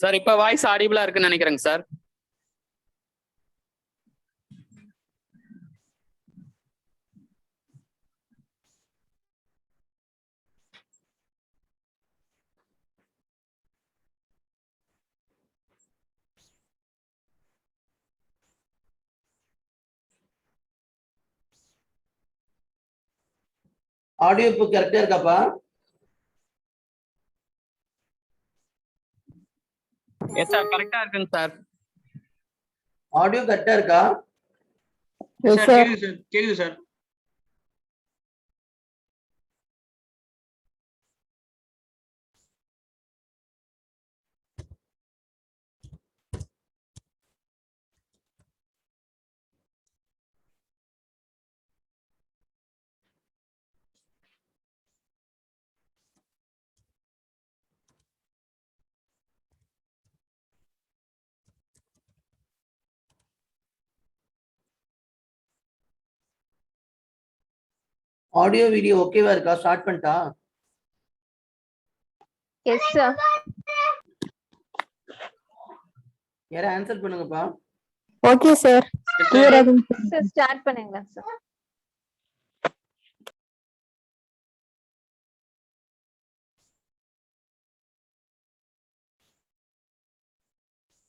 Sir இப்ப voice ஆடிபிளா இருக்குன்னு நினைக்கிறேங்க சார். ஆடியோ இப்போ கரெக்டா இருக்காப்பா? எஸ் சார், கரெக்டா இருக்குங்க சார். ஆடியோ கரெக்டா இருக்கா? எஸ் சார், கேக்குது சார், கேக்குது சார். ஆடியோ வீடியோ ஓகேவா இருக்கா? ஸ்டார்ட் பண்ணிட்டா? Yes sir. யார ஆன்சர் பண்ணுங்கப்பா. Okay sir. சார் ஸ்டார்ட் பண்ணுங்க சார்.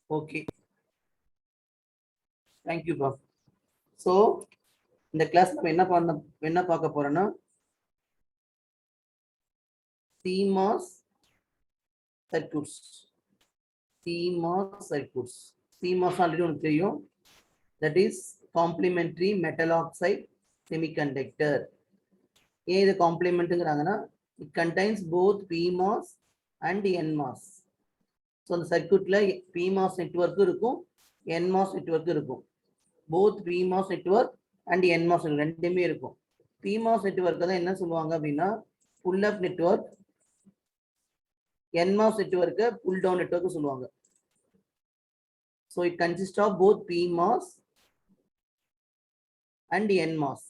ஓகே, தேங்க் யூ பா. சோ இந்த கிளாஸ் நம்ம என்ன பார்க்க போறோம்னா CMOS சர்க்யூட்ஸ். CMOS ஆல்ரெடி உங்களுக்கு தெரியும். That is complementary metal oxide semiconductor. ஏன் இது காம்ப்ளிமெண்ட்ங்கிறாங்கன்னா it contains both PMOS and NMOS. So அந்த சர்க்யூட்ல PMOS நெட்வொர்க்கும் இருக்கும், NMOS நெட்வொர்க்கும் இருக்கும். Both PMOS network and NMOS ரெண்டுமே இருக்கும். PMOS நெட்வொர்க் தான் என்ன சொல்லுவாங்க அப்படின்னா புல் அப் நெட்வொர்க், NMOS நெட்வொர்க்கை புல் டவுன் நெட்வொர்க் சொல்லுவாங்க. So it consist of both PMOS and NMOS.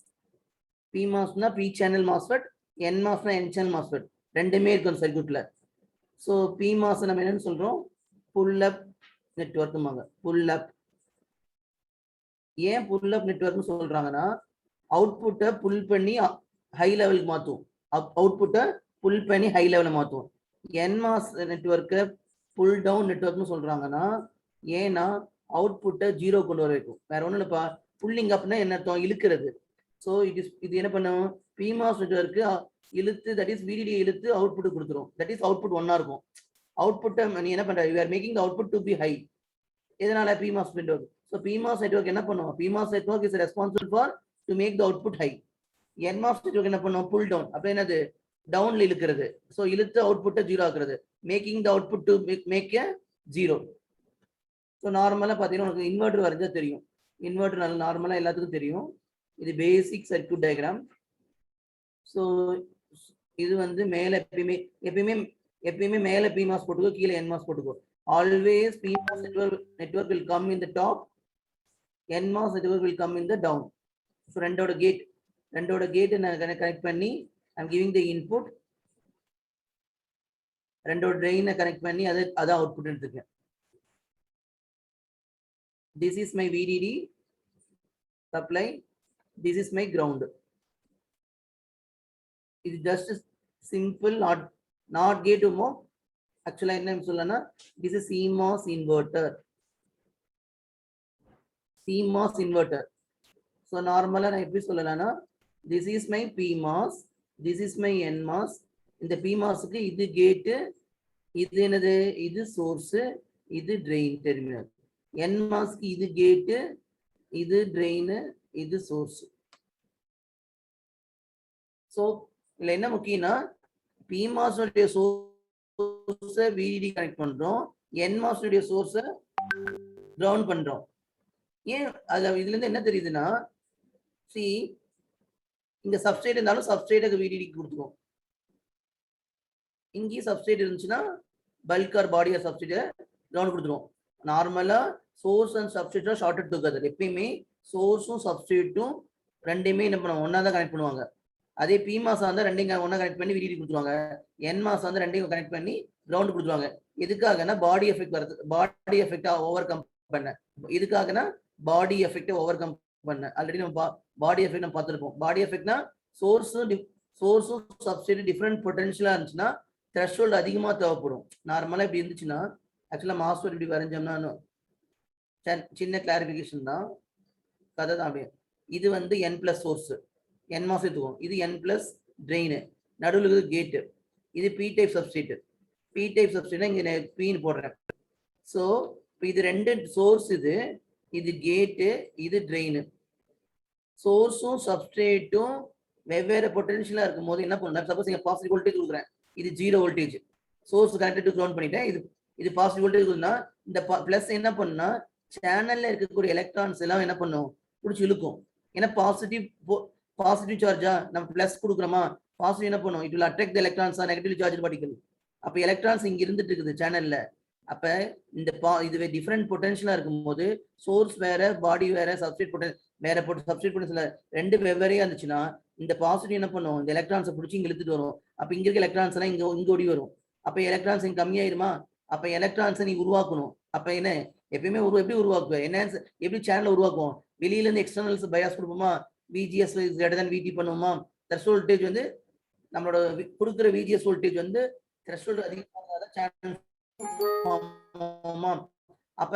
PMOSனா P சேனல் MOSFET, NMOSனா N சேனல் MOSFET ரெண்டுமே இருக்கும் சர்க்யூட்ல. ஸோ PMOS நம்ம என்னன்னு சொல்றோம்? புல் அப் நெட்வொர்க்குமாங்க. புல் அப். ஏன் புல் அப் நெட்வொர்க்னு சொல்றாங்கன்னா அவுட்புட்டை புல் பண்ணி ஹை லெவலுக்கு மாற்றும். அவுட்புட்டை புல் பண்ணி ஹை லெவலில் மாற்றும். NMOS நெட்வொர்க்கை புல் டவுன் நெட்வொர்க்னு சொல்றாங்கன்னா ஏன்னா அவுட்புட்டை ஜீரோ கொண்டு வர வைக்கும். வேற ஒன்றும் இல்லைப்பா. புல்லிங் அப்னா என்ன அர்த்தம்? இழுக்கிறது. ஸோ இது என்ன பண்ணும்? PMOS நெட்வொர்க்கு இழுத்து, தட் இஸ் VDD இழுத்து அவுட்புட் கொடுத்துரும். தட் இஸ் அவுட்புட் ஒன்னா இருக்கும். அவுட்புட்டை நீ என்ன பண்ற? You are making the output to be high. எதனால? PMOS network. So PMOS network என்ன பண்ணும்? PMOS network is responsible for to make the output high. NMOS network என்ன பண்ணும்? Pull down. அப்ப என்னது? டவுன்ல இழுக்கிறது. ஸோ இழுத்து அவுட்புட்டை ஜீரோ ஆக்குறது. Making the output to make a zero. So நார்மலா பார்த்தீங்கன்னா உங்களுக்கு இன்வெர்டர் வரைஞ்சா தெரியும். இன்வெர்டர் நல்ல நார்மலா எல்லாத்துக்கும் தெரியும். இது பேசிக் சர்க்யூட் டயக்ராம். ஸோ இது வந்து மேல எப்பயுமே மேல PMOS போட்டுக்கோ, கீழே NMOS போட்டுக்கோ. Always PMOS network will come in the top, NMOS network will come in the down. So ரெண்டோட கேட் நான் கனெக்ட் பண்ணி I'm giving the input. ரெண்டோட ட்ரெயினை கனெக்ட் பண்ணி அதான் output எடுத்துக்கேன். This is my VDD supply. This is my ground. It just simple, not gate to move. Actually என்ன சொல்லனா this is CMOS inverter. CMOS inverter. So normally நான் எப்படி சொல்லலாம்னா this is my PMOS, this is my NMOS. இந்த PMOSக்கு இது gate, இது என்னது? இது சோர்ஸ், இது ட்ரெயின் டெர்மினல். NMOSக்கு இது கேட், இது ட்ரெயின், இது சோர்ஸ். ஸோ இதுல என்ன முக்கியம்னா PMOS உடைய சோர்ஸை VDD கனெக்ட் பண்றோம், NMOS உடைய சோர்ஸை கிரவுண்ட் பண்றோம். ஏன் அது இதுல இருந்து என்ன தெரியுதுன்னா இங்க சப்ஸ்ட்ரேட் இருந்தாலும் சப்ஸ்ட்ரேட்டுக்கு VDD கொடுத்துருவோம். இங்கேயும் சப்ஸ்ட்ரேட் இருந்துச்சுன்னா bulk R body or சப்ஸ்ட்ரேட்டை ground கொடுத்துருவோம். நார்மலா source and substrate shorted together. எப்பயுமே சோர்ஸும் சப்ஸ்ட்ரேட்டும் ரெண்டையுமே என்ன பண்ணுவாங்க? ஒன்னா தான் கனெக்ட் பண்ணுவாங்க. அதே PMOS வந்து ரெண்டையும் ஒன்னா கனெக்ட் பண்ணி VDD கொடுத்துருவாங்க. NMOS வந்து ரெண்டையும் கனெக்ட் பண்ணி கிரவுண்ட் கொடுத்துருவாங்க. எதுக்காகனா பாடி எஃபெக்ட் வரது, பாடி எஃபெக்டா ஓவர் கம் பண்ண. எதுக்காகனா பாடி எஃபெக்டை ஓவர் கம் பண்ண. ஆல்ரெடி நம்ம பாடி எஃபெக்ட் நம்ம பார்த்துருப்போம். பாடி எஃபெக்ட்னா சோர்ஸும் சப்ஸ்ட்ரேட் டிஃப்ரெண்ட் பொட்டன்ஷியலா இருந்துச்சுன்னா த்ரெஷ்ஹோல்டு அதிகமா தேவைப்படும். நார்மலா இப்படி இருந்துச்சுன்னா ஆக்சுவலா மாஸ்டர் இப்படி வரைஞ்சோம்னா சின்ன கிளாரிபிகேஷன் தான், கதை தான் அப்படியே. இது வந்து n plus source, n MOS எடுத்துக்கும். இது n பிளஸ் ட்ரெயின், நடுவில் கேட்டு. இது P type substrate. P type substrate இங்க பீன்னு போடுறேன். ஸோ இது ரெண்டு சோர்ஸ், இது கேட்டு, இது ட்ரெயின். சோர்ஸும் சப்ஸ்ட்ரேட்டும் வெவ்வேறு பொட்டன்ஷியலா இருக்கும் போது என்ன பண்ணலாம், சப்போஸ் இங்க பாசிட்டிவ் வோல்டேஜ் கொடுக்குறேன், இது 0 voltage, source connected to ground பண்ணிட்டேன். இது பாசிட்டிவ் வோல்டேஜ் கொடுத்தா இந்த பிளஸ் என்ன பண்ணா சேனல்ல இருக்கக்கூடிய எலக்ட்ரான்ஸ் எல்லாம் என்ன பண்ணும், பிடிச்சி இழுக்கும். ஏன்னா பாசிட்டிவ் சார்ஜா நம்ம பிளஸ் கொடுக்குறோமா, பாசிட்டிவ் என்ன பண்ணும், it will attract the electrons R negative charge particle. அப்ப எலக்ட்ரான்ஸ் இங்க இருந்துட்டு இருக்குது சேனல்ல. அப்ப இந்த இதுவே டிஃப்ரெண்ட் பொட்டன்ஷியலா இருக்கும்போது சோர்ஸ் வேற, பாடி வேற, சப்ஸ்ட்ரேட் வேற, சப்ஸ்ட்ரேட் பொட்டன்ஷியல் ரெண்டு வெவ்வேறையா இருந்துச்சுன்னா இந்த பாசிட்டிவ் என்ன பண்ணும், இந்த எலக்ட்ரான்ஸை பிடிச்சி இங்க இழுத்துட்டு வரும். அப்ப இங்க இருக்க எலக்ட்ரான்ஸ் எல்லாம் இங்க ஓடி வரும். அப்ப எலக்ட்ரான்ஸ் இங்க கம்மியாயிருமா, அப்ப எலக்ட்ரான்ஸை நீ உருவாக்கணும். அப்ப என்ன எப்பயுமே எப்படி உருவாக்குவேன், என்ன எப்படி சேனல் உருவாக்குவோம், வெளியில இருந்து எக்ஸ்டர்னல்ஸ் பயாஸ் கொடுப்போமா, விஜிஎஸ் கிரேட்டர் தென் விடி பண்ணுவோமா. த்ரெஷோல்ட் வோல்டேஜ் வந்து நம்மளோட கொடுக்குற விஜிஎஸ் வோல்டேஜ் வந்து த்ரெஷோல்ட் அதிகமாக சேனல். அப்ப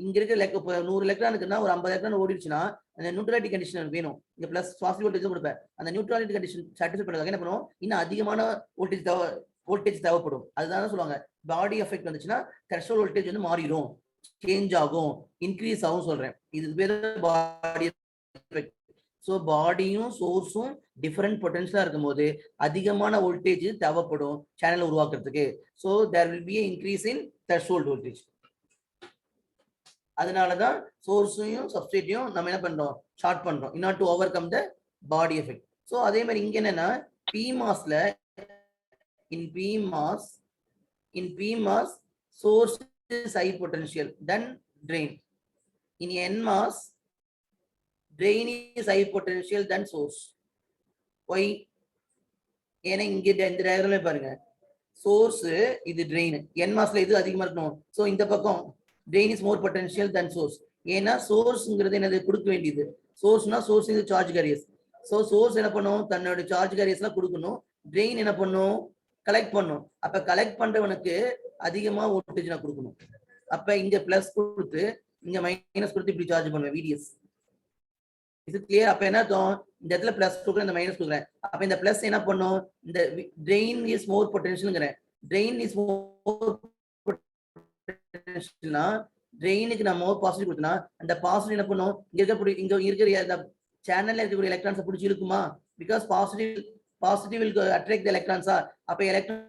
இங்க இருக்க 100 எலக்ட்ரான் இருக்குன்னா ஒரு 50 எலக்ட்ரான் ஓடிடுச்சுன்னா அந்த நியூட்ரலிட்டி கண்டிஷன் வேணும். இங்க பிளஸ் பாசிட்டிவ் வோல்டேஜ் கொடுப்பேன். அந்த நியூட்ரலிட்டி கண்டிஷன் சாட்டிஸ்ஃபை பண்றதுக்கு என்ன பண்ணுவோம், இன்னும் அதிகமான வோல்டேஜ் தேவைப்படும். அதுதான் சொல்லுவாங்க பாடி எஃபெக்ட் வந்துச்சுன்னா த்ரெஷோல்ட் வோல்டேஜ் வந்து மாறிடும், சேஞ்ச் ஆகும், இன்க்ரீஸ் ஆகும் சொல்றேன். இது பேர் பாடி எஃபெக்ட். ஸோ பாடியும் சோர்ஸும் டிஃபரெண்ட் பொட்டன்ஷியலா இருக்கும்போது அதிகமான வோல்டேஜ் தேவைப்படும் சேனல் உருவாக்குறதுக்கு. So there will be increase in threshold voltage. அதனாலதான் சோர்ஸையும் சப்ஸ்ட்ரேட்டையும் நம்ம என்ன பண்றோம், ஷார்ட் பண்றோம் in order to overcome the body effect. So அதே மாதிரி இங்க என்னன்னா PMOSல in PMOS source is high potential then drain. In NMOS drain is high potential than source. Why? ஏன்னா இங்க இந்த டயக்ராம்ல பாருங்க, சோர்ஸ் இது ட்ரெயின், NMOSல இது அதிகமா இருக்கணும். ஸோ இந்த பக்கம் drain is more potential than source. ஏன்னா சோர்ஸ்ங்கிறது என்னது, கொடுக்க வேண்டியது. சோர்ஸ்னா சோர்ஸ் இது சார்ஜ் கேரியர்ஸ். ஸோ சோர்ஸ் என்ன பண்ணும், தன்னோட சார்ஜ் கேரியர்ஸ்லாம் கொடுக்கணும். ட்ரெயின் என்ன பண்ணும், கலெக்ட் பண்ணும். அப்ப கலெக்ட் பண்றவனுக்கு அதிகமா வோல்டேஜ் நான் கொடுக்கணும். அப்ப இங்க பிளஸ் கொடுத்து இங்க மைனஸ் கொடுத்து இப்படி சார்ஜ் பண்ணுவேன் VDS. இது கிளியர்? அப்ப என்ன அர்த்தம், இந்த இடத்துல பிளஸ் கொடுக்குறேன், இந்த மைனஸ் கொடுக்குறேன். அப்ப இந்த பிளஸ் என்ன பண்ணும், இந்த ட்ரெயின் இஸ் மோர் பொட்டன்ஷியல்ங்கிறேன். ட்ரெயின் இஸ் மோர் பொட்டன்ஷியல்னா ட்ரெயினுக்கு நம்ம பாசிட்டிவ் கொடுத்தனா அந்த பாசிட்டிவ் என்ன பண்ணும், இங்க இருக்கிற சேனல்ல இருக்கக்கூடிய எலக்ட்ரான்ஸை பிடிச்சி இழுக்குமா, because positive will attract the electrons. அப்ப எலக்ட்ரான்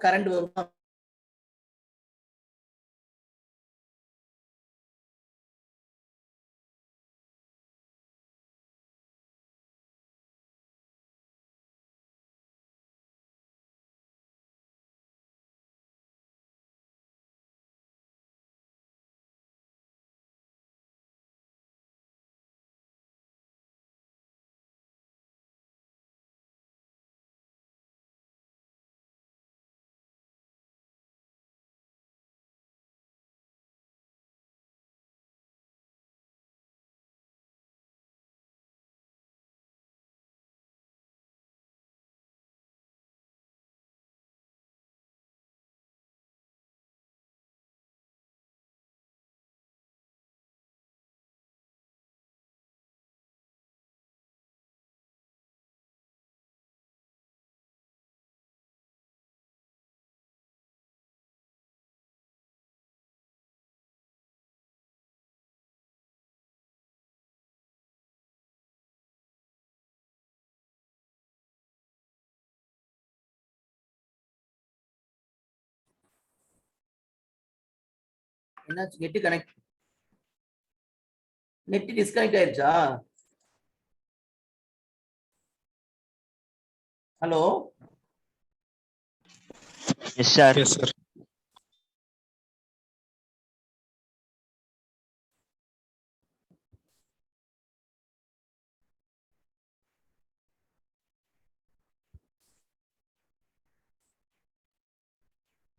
கரண்ட் வரும். என்னாச்சு, நெட் டிஸ்கனெக்ட் ஆயிருச்சா? Hello Yes, sir. Yes, sir.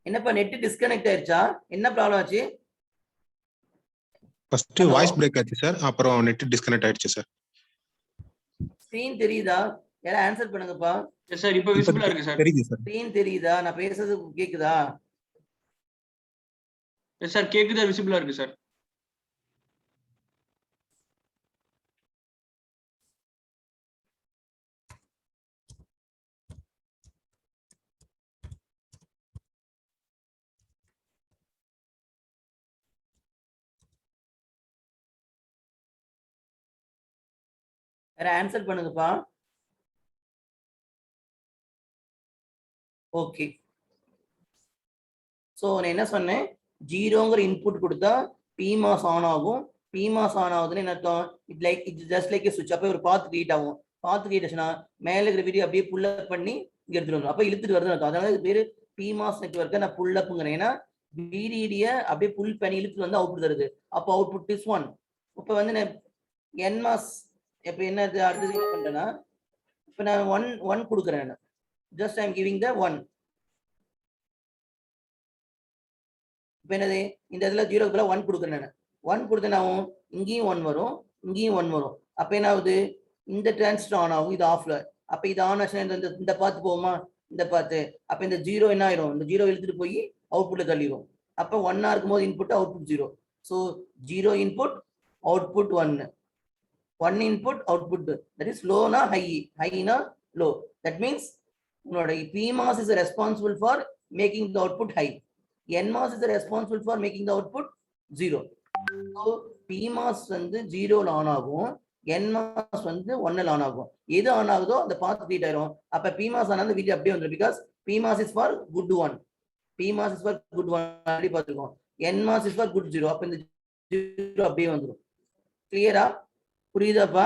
என்னப்பா நெட் டிஸ்கனெக்ட் ஆயிருச்சா? என்ன ப்ராப்ளம் ஆச்சு? First Hello? voice break ஆச்சு சார், அப்புறம் நெட் டிஸ்கனெக்ட் ஆயிடுச்சு சார். ஸ்கிரீன் தெரியுதா? யாரா ஆன்சர் பண்ணுங்கப்பா. எஸ் சார் இப்போ விசிபிளா இருக்கு சார். தெரியுது சார். ஸ்கிரீன் தெரியுதா? நான் பேசுறது கேக்குதா? எஸ் சார் கேக்குதா, விசிபிளா இருக்கு சார். யாரா ஆன்சர் பண்ணுங்கப்பா. ஓகே. சோ நான் என்ன சொன்னேன், ஜீரோங்கிற இன்புட் கொடுத்தா PMOS ஆன் ஆகும். PMOS ஆன் ஆகுதுன்னு என்ன அர்த்தம்? இட் ஜஸ்ட் லைக் சுவிட்ச். அப்போ ஒரு பாத் கிரியேட் ஆகும். பாத் கிரியேட் ஆச்சுன்னா மேல இருக்கிற வீடியோ அப்படியே புல் அப் பண்ணி இங்க எடுத்துட்டு வந்துடும். அப்ப இழுத்துட்டு வருதுன்னு அர்த்தம். அதனால இது பேரு PMOS நெட்வொர்க்கை நான் புல் அப்புங்கிறேன். ஏன்னா VDD அப்படியே புல் பண்ணி இழுத்துட்டு வந்து அவுட்புட் தருது. அப்போ அவுட்புட் இஸ் 1. இப்போ வந்து நான் NMOS இப்போ என்ன அடுத்தது என்ன பண்றேன்னா, இப்போ நான் 1 கொடுக்குறேன். Just I am giving the 1. இப்போ என்னது, இந்த இடத்துல 0க்கு பதிலா 1 கொடுக்குறேன். 1 கொடுத்தேனாவும் இங்கேயும் 1 வரும், இங்கேயும் 1 வரும். அப்போ என்ன ஆகுது, இந்த டிரான்சிஸ்டர் ஆன் ஆகும், இது ஆஃப்ல. அப்போ இது ஆன் ஆச்சுன்னா இந்த பாத்து போகுமா, இந்த பாத்து. அப்போ இந்த 0 என்ன ஆயிரும், இந்த 0 இழுத்துட்டு போய் அவுட்புட்ல தள்ளிடும். அப்போ 1 இருக்கும்போது input output 0. So 0 input output 1. 1 input output. That is லோனா ஹை, ஹைனா லோ. தட் மீன்ஸ் உங்களோட PMOS is responsible for making the output high. NMOS is responsible for making the output 0. So PMOS வந்து 0ல ஆன் ஆகும், NMOS வந்து 1ல on ஆகும். எது on ஆகுதோ அந்த பாத் கிரியேட் ஆயிரும். அப்ப PMOS ஆனா அந்த வீடியோ அப்படியே வந்துரும். Because PMOS is for good 1. PMOS is for good 1 அப்படி பார்த்துக்கோம். NMOS is for good 0. அப்ப இந்த 0 அப்படியே வந்துரும். கிளியரா? புரியுதாப்பா?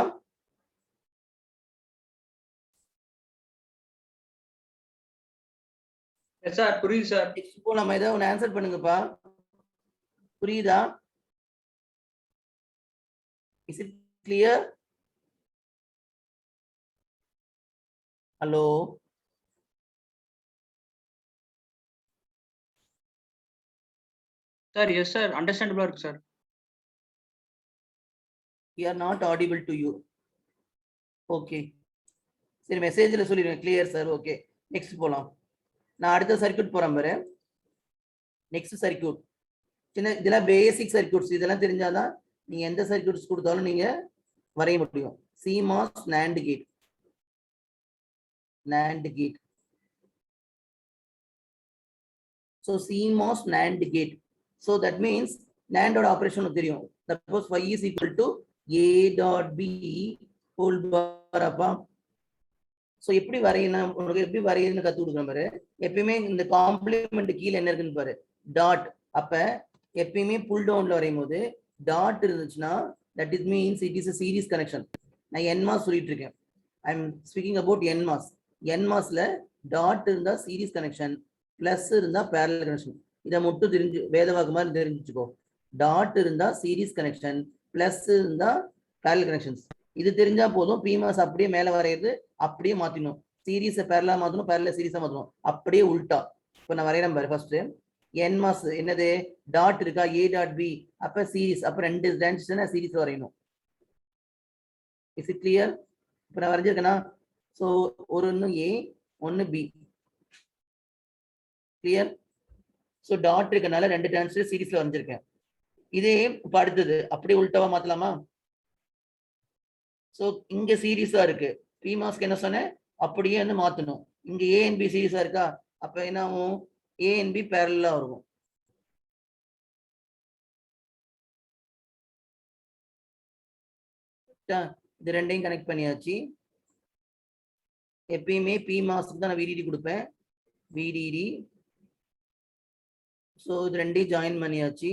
எஸ் சார் புரியுது சார். இப்போ நம்ம ஏதாவது ஒன்று ஆன்சர் பண்ணுங்கப்பா. புரியுதா? Is it clear? Hello sir yes sir அண்டர்ஸ்டாண்டபிளா இருக்கு sir. we are not audible to you. Okay சரி, மெசேஜ்ல சொல்லிடுவேன். Clear sir. ஓகே நெக்ஸ்ட் போலாம். நான் அடுத்த சர்க்யூட் போறேன் பாரு. நெக்ஸ்ட் சர்க்யூட் சின்ன இதெல்லாம் பேசிக் சர்க்யூட்ஸ். இதெல்லாம் தெரிஞ்சாதான் நீங்க எந்த சர்க்யூட்ஸ் கொடுத்தாலும் நீங்க வரைய முடியும். CMOS NAND gate. NAND gate. So CMOS NAND gate. So that means NAND ஓட ஆபரேஷன் தெரியும். Suppose y is equal to a dot b whole bar அப்பா. So எப்படி வரையணும், உங்களுக்கு எப்படி வரையணும்னு கத்து கொடுக்குறேன் பாரு. எப்பயுமே இந்த காம்ப்ளிமெண்ட் கீழே என்ன இருக்குன்னு பாரு, டாட். அப்ப எப்பயுமே புல் டவுன்ல வரையும் போது டாட் இருந்துச்சுன்னா that it means it is a series connection. நான் NMOS சொல்லிட்டு இருக்கேன். I am speaking about NMOS. NMOSல டாட் இருந்தா சீரிஸ் கனெக்ஷன், பிளஸ் இருந்தா parallel கனெக்ஷன். இதை மட்டும் தெரிஞ்சு வேதவாக்கு மாதிரி தெரிஞ்சுக்கோ. டாட் இருந்தா சீரிஸ் கனெக்ஷன், பிளஸ் இருந்தா parallel கனெக்ஷன்ஸ். இது தெரிஞ்சா போதும். PMOS அப்படியே மேல வரையிறது அப்படியே மாத்திடணும். சீரிஸை பேரலா மாத்தணும், பேரலா சீரிஸா மாத்தணும். அப்படியே உல்டா. இப்போ நான் வரையறேன் பாரு. ஃபர்ஸ்ட் NMOS என்னது, டாட் இருக்கா, a டாட் b. அப்ப சீரிஸ், அப்ப ரெண்டு டிரான்சிஷன் சீரிஸ் வரையணும். Is it clear? இப்போ நான் வரைஞ்சிருக்கேனா? ஸோ ஒன்னு a ஒன்னு b. கிளியர்? ஸோ டாட் இருக்கனால ரெண்டு டிரான்சிஸ்டர் சீரிஸ்ல வரைஞ்சிருக்கேன். இதே இப்போ அடுத்தது அப்படியே உல்டாவா மாத்தலாமா? ஸோ இங்க சீரிஸா இருக்கு. PMOSக்கு என்ன சொன்னேன், அப்படியே வந்து மாத்தணும். இங்க A and B சீரிஸா இருக்கா, அப்ப என்ன ஆகும், A and B பேரலா இருக்கும். இது ரெண்டையும் கனெக்ட் பண்ணியாச்சு. எப்பயுமே PMOSக்கு தான் நான் VDD கொடுப்பேன். VDD. ஸோ இது ரெண்டையும் ஜாயின் பண்ணியாச்சு.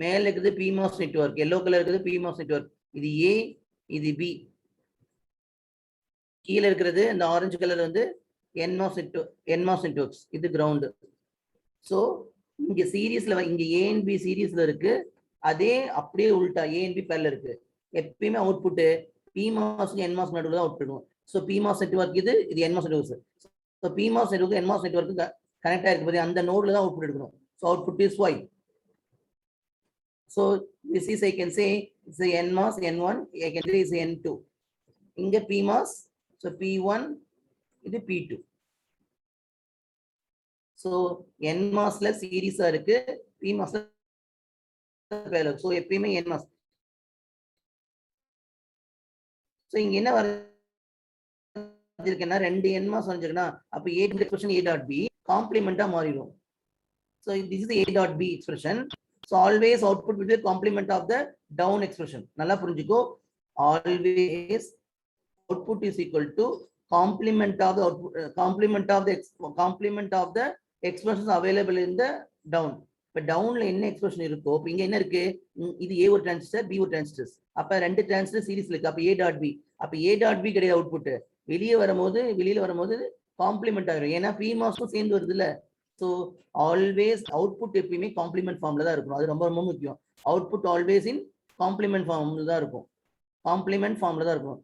மேல இருக்குது PMOS நெட்வொர்க், எல்லோ கலர் இருக்குது PMOS நெட்வொர்க். இது A, இது B. கீழே இருக்கிறது இந்த ஆரஞ்சு கலர் வந்து NMOS நெட்வொர்க்ஸ், இது கிரவுண்டு. ஸோ இங்க சீரீஸ்ல இங்க ஏஎன்பி சீரீஸ்ல இருக்கு, அதே அப்படியே உள்டா ஏஎன்பி பேர்ல இருக்கு. எப்பயுமே அவுட்புட் PMOS NMOS நடுவில் தான் அவுட்புட் இருக்கும். ஸோ PMOS நெட்வொர்க் இது NMOS network. So PMOS network NMOS network connect ஆயிருக்கு போது அந்த நோட்ல தான் அவுட்புட் எடுக்கணும். So output is Y. So this is I can say it's NMOS N1, I can say is N2. இங்க PMOS, so P1 இது P2. So NMOSல சீரீஸா இருக்கு, PMOSல parallel. So எப்பயுமே NMOS. ஸோ இங்க என்ன வரைஞ்சிருக்கேன்னா 2 NMOS வரைஞ்சிருக்கேன்னா அப்ப A expression A dot B காம்ப்ளிமெண்டா மாறிடும். So this is A dot B expression. So always output will be a complement of the down expression. நல்லா புரிஞ்சுக்கோ, always output is equal to complement of the output, complement of the expressions available in the down. இப்ப டவுன்ல என்ன expression இருக்கோ, இப்ப இங்க என்ன இருக்கு, இது A ஒரு டிரான்சிஸ்டர், B ஒரு டிரான்சிஸ்டர். அப்ப 2 டிரான்சிஸ்டர் சீரிஸ்ல இருக்கு. அப்ப A டாட் பி, அப்ப A டாட் பி கிடையாது அவுட்புட். வெளியில வரும்போது காம்ப்ளிமெண்ட் ஆகிடும். ஏன்னா PMOSக்கும் சேர்ந்து வருது இல்ல. ஸோ ஆல்வேஸ் அவுட்புட் எப்பயுமே காம்ப்ளிமெண்ட் ஃபார்ம்ல தான் இருக்கும். அது ரொம்ப ரொம்ப முக்கியம். அவுட்புட் ஆல்வேஸ் இன் காம்ப்ளிமெண்ட் ஃபார்ம்ல தான் இருக்கும். காம்ப்ளிமெண்ட் ஃபார்ம்ல தான் இருக்கும்.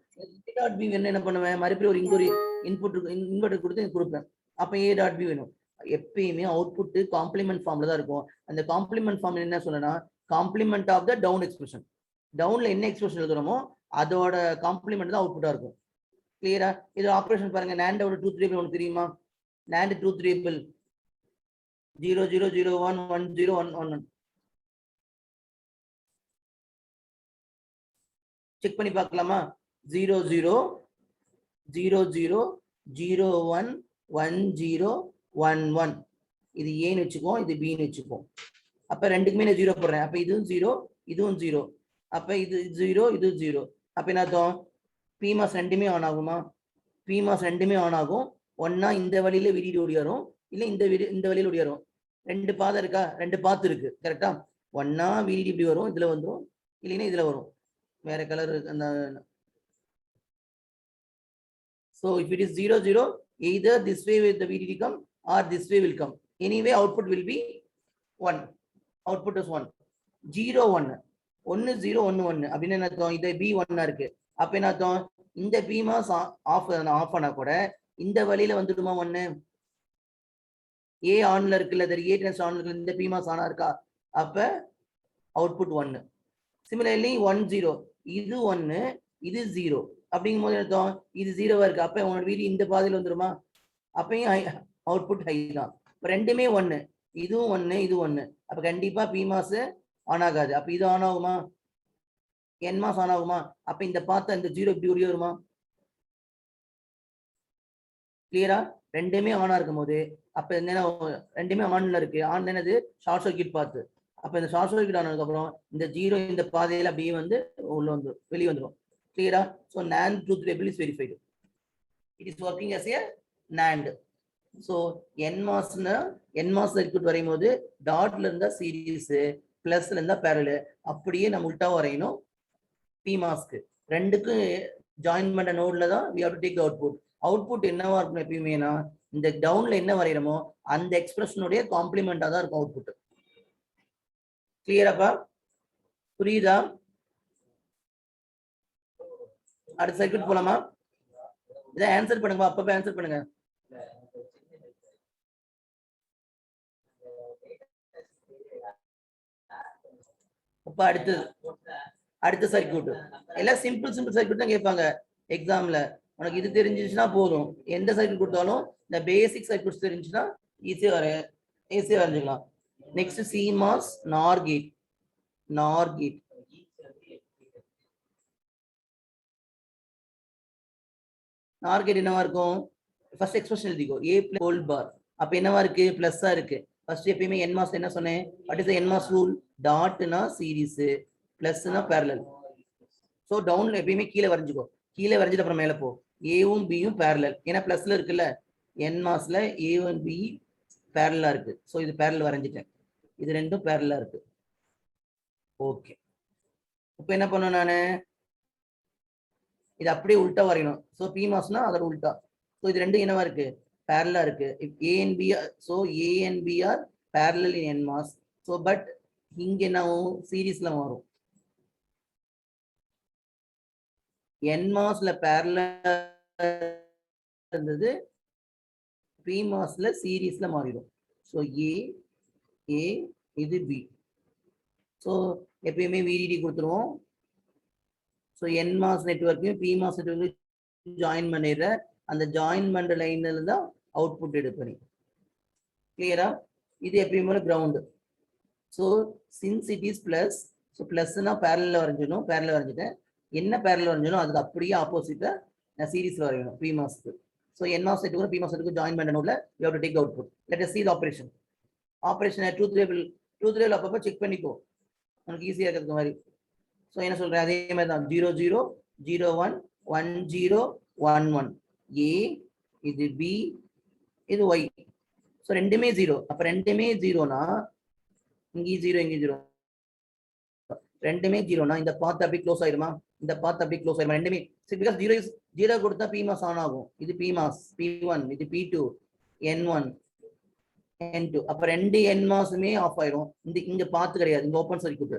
A டாட் பி என்ன பண்ணுவேன், மறுபடியும் ஒரு இங்க ஒரு இன்புட் இன்வெர்டர் கொடுத்து கொடுப்பேன். அப்ப A டாட் பி வேணும். எப்பயுமே அவுட்புட் காம்ப்ளிமெண்ட் ஃபார்ம்ல தான் இருக்கும். அந்த காம்ப்ளிமெண்ட் ஃபார்ம் என்ன சொல்லனா, complement of the down expression. டவுன்ல என்ன எக்ஸ்பிரஷன் எழுதுறோமோ அதோட காம்ப்ளிமெண்ட் தான் அவுட்புட்டா இருக்கும். கிளியரா? இது ஆபரேஷன் பாருங்க. NAND ஓட ட்ரூத் டேபிள் உங்களுக்கு தெரியுமா? NAND truth table 0 0 0 1 1 0 1 1. செக் பண்ணி பார்க்கலாமா? 0 0 0 0 0 1 1 0 1 1. இது ஏன்னு வச்சுக்கோம், இது பின்னு வச்சுக்கோம். அப்ப ரெண்டுக்குமே நான் 0 போடுறேன். அப்ப இதுவும் 0 இதுவும் 0. அப்ப இது 0 இது 0. அப்ப என்ன அர்த்தம்? PMOS ரெண்டுமே ஆன் ஆகுமா? PMOS ரெண்டுமே ஆன் ஆகும். ஒன்னா இந்த வழியில விடிடி ஓடியாரும், இல்ல இந்த வழியில ஓடியாரும். 2 பாதை இருக்கா? 2 பாத்து இருக்கு. கரெக்டா? ஒன்னா விடிடி இப்படி வரும், இதுல வந்துடும், இல்லைன்னா இதுல வரும். வேற கலர் அந்த. So if it is 0 0, either this way will the VDD come or this way will come. Anyway, output will be 1. Output is 1. 0 1 1 0 1 1 அப்படின்னு என்ன அர்த்தம்? இது B 1 இருக்கு. அப்ப என்ன அர்த்தம்? இந்த PMOS ஆஃப் ஆனா கூட இந்த வழியில வந்துடுமா 1? A ஆன்ல இருக்குல்ல, அது A ட்ரான்ஸ் ஆன்ல இருக்கு, இந்த PMOS ஆனா இருக்கா? அப்ப அவுட்புட் 1. சிமிலர்லி 1 0, இது 1 இது 0 அப்படிங்கும் போது அர்த்தம் இது 0வா இருக்கு. அப்ப உன்னோட வீடு இந்த பாதையில வந்துருமா? அப்பயும் அவுட்புட் ஹை தான். இப்ப ரெண்டுமே 1, இதுவும் 1 இது 1. அப்ப கண்டிப்பா PMOS ஆன் ஆகாது. அப்ப இது ஆன் ஆகுமா? NMOS ஆன் ஆகுமா? அப்ப இந்த பார்த்தா இந்த 0 இப்படி ஓடி வருமா? கிளியரா? ரெண்டுமே ஆனா இருக்கும் போது அப்ப என்ன, ரெண்டுமே ஆன்ல இருக்கு. ஆன் என்னது? ஷார்ட் சர்க்யூட் பார்த்து. அப்ப இந்த ஷார்ட் சர்க்யூட் ஆனதுக்கு அப்புறம் இந்த 0 இந்த பாதையில அப்படியே வந்து உள்ள வந்து வெளியே வந்துடும். கிளியரா? So NAND truth table is verified. It is working as a NAND. So NMOS circuit வரையும் போது டாட்ல இருந்தா சீரீஸ், பிளஸ்ல இருந்தா பேரலல். அப்படியே நம்ம உல்டா வரையணும். PMOSக்கு ரெண்டுக்கும் ஜாயின் பண்ண நோட்ல தான் we have to take the output. Output என்னவா இருக்கும் எப்பயுமேனா, இந்த டவுன்ல என்ன வரையறோமோ அந்த எக்ஸ்பிரஷனுடைய காம்ப்ளிமெண்டா தான் இருக்கும் அவுட்புட். கிளியராப்பா? புரியுதா? அடுத்த சர்க்யூட் போலாமா? இதை ஆன்சர் பண்ணுங்க, அப்பப்ப ஆன்சர் பண்ணுங்க. அப்ப அடுத்த சர்க்யூட் எல்லாம் சிம்பிள் சர்க்யூட் தான் கேட்பாங்க எக்ஸாம்ல. உனக்கு இது தெரிஞ்சிச்சுன்னா போதும், எந்த சர்க்யூட் கொடுத்தாலும் இந்த பேசிக் சர்க்யூட்ஸ் தெரிஞ்சுன்னா ஈஸியா வரைஞ்சிக்கலாம். Next CMOS NOR gate. NOR gate என்னவா இருக்கும்? ஃபர்ஸ்ட் எக்ஸ்பிரஷன் எழுதிக்கோ, A ஹோல் பார். அப்ப என்னவா இருக்கு? பிளஸ்ஸா இருக்கு. ஃபர்ஸ்ட் எப்பயுமே NMOS என்ன சொன்னேன்? What is the NMOS rule? டாட்னா சீரிஸ், பிளஸ்னா பேரலல். சோ டவுன்ல எப்பயுமே கீழே வரைஞ்சுக்கோ. கீழே வரைஞ்சிட்டு அப்புறம் மேல போ. ஏவும் பியும் பேரலல். ஏன்னா பிளஸ்ல இருக்குல்ல, NMOSல A1 B பேரலா இருக்கு. சோ இது பேரலல் வரைஞ்சிட்டேன். இது ரெண்டும் பேரலா இருக்கு. ஓகே, இப்போ என்ன பண்ணணும் நானு? இது அப்படியே உல்டா வரையணும். ஸோ பிமாஸ்னா அதோட உல்டா. ஸோ இது ரெண்டும் என்னவா இருக்கு, பேரலா இருக்கு. A and B are, so A and B are parallel in N MOS. So but இங்க என்ன ஆகும், சீரீஸ்ல மாறும். என் மாஸ்ல பேரலல் இருந்தது பி மாஸ்ல சீரீஸ்ல மாறிடும். ஸோ ஏ இது பி. ஸோ எப்பயுமே விடிடி கொடுத்துருவோம். ஸோ என் மாஸ் நெட்வொர்க்கையும் பி மாஸ் நெட்வொர்க்கையும் ஜாயின் பண்ணிடுற அந்த ஜாயின் பண்ற லைன்ல தான் அவுட்புட் எடுப்பேன். கிளியரா? இது எப்பயும் போல ground. So since it is plus, so பிளஸ்னா பேரலில் வரைஞ்சிடணும். பேரலில் வரைஞ்சிட்டேன். என்ன பேரலில் வரைஞ்சணும் அதுக்கு அப்படியே ஆப்போசிட்டா நான் சீரீஸ்ல வரையணும் பி மாஸ்க்கு. So N MOS network P MOS network join பண்ணணும்ல, you have to take output. Let us see the operation. Operation truth table அப்பப்போ செக் பண்ணிக்கோ, உனக்கு ஈஸியாக இருக்கிறது மாதிரி. ஸோ என்ன சொல்றேன், அதே மாதிரி தான் 0 0 0 1 1 0 1 1. ஏ இது பி இது ஒய். ஸோ ரெண்டுமே 0. அப்போ ரெண்டுமே 0னா இங்கே 0 இங்கே 0, ரெண்டுமே 0னா இந்த பாத் அப்படி க்ளோஸ் ஆயிடுமா, இந்த பாத் அப்படி க்ளோஸ் ஆயிடுமா ரெண்டுமே. பிகாஸ் 0 கொடுத்தா பி மாஸ் ஆன் ஆகும். இது பி மாஸ் P1, இது P2, N1 N2. அப்ப ரெண்டு என் மாஸுமே ஆஃப் ஆயிடும். இங்க பாத்து கிடையாது, இங்க ஓப்பன் சர்க்யூட்.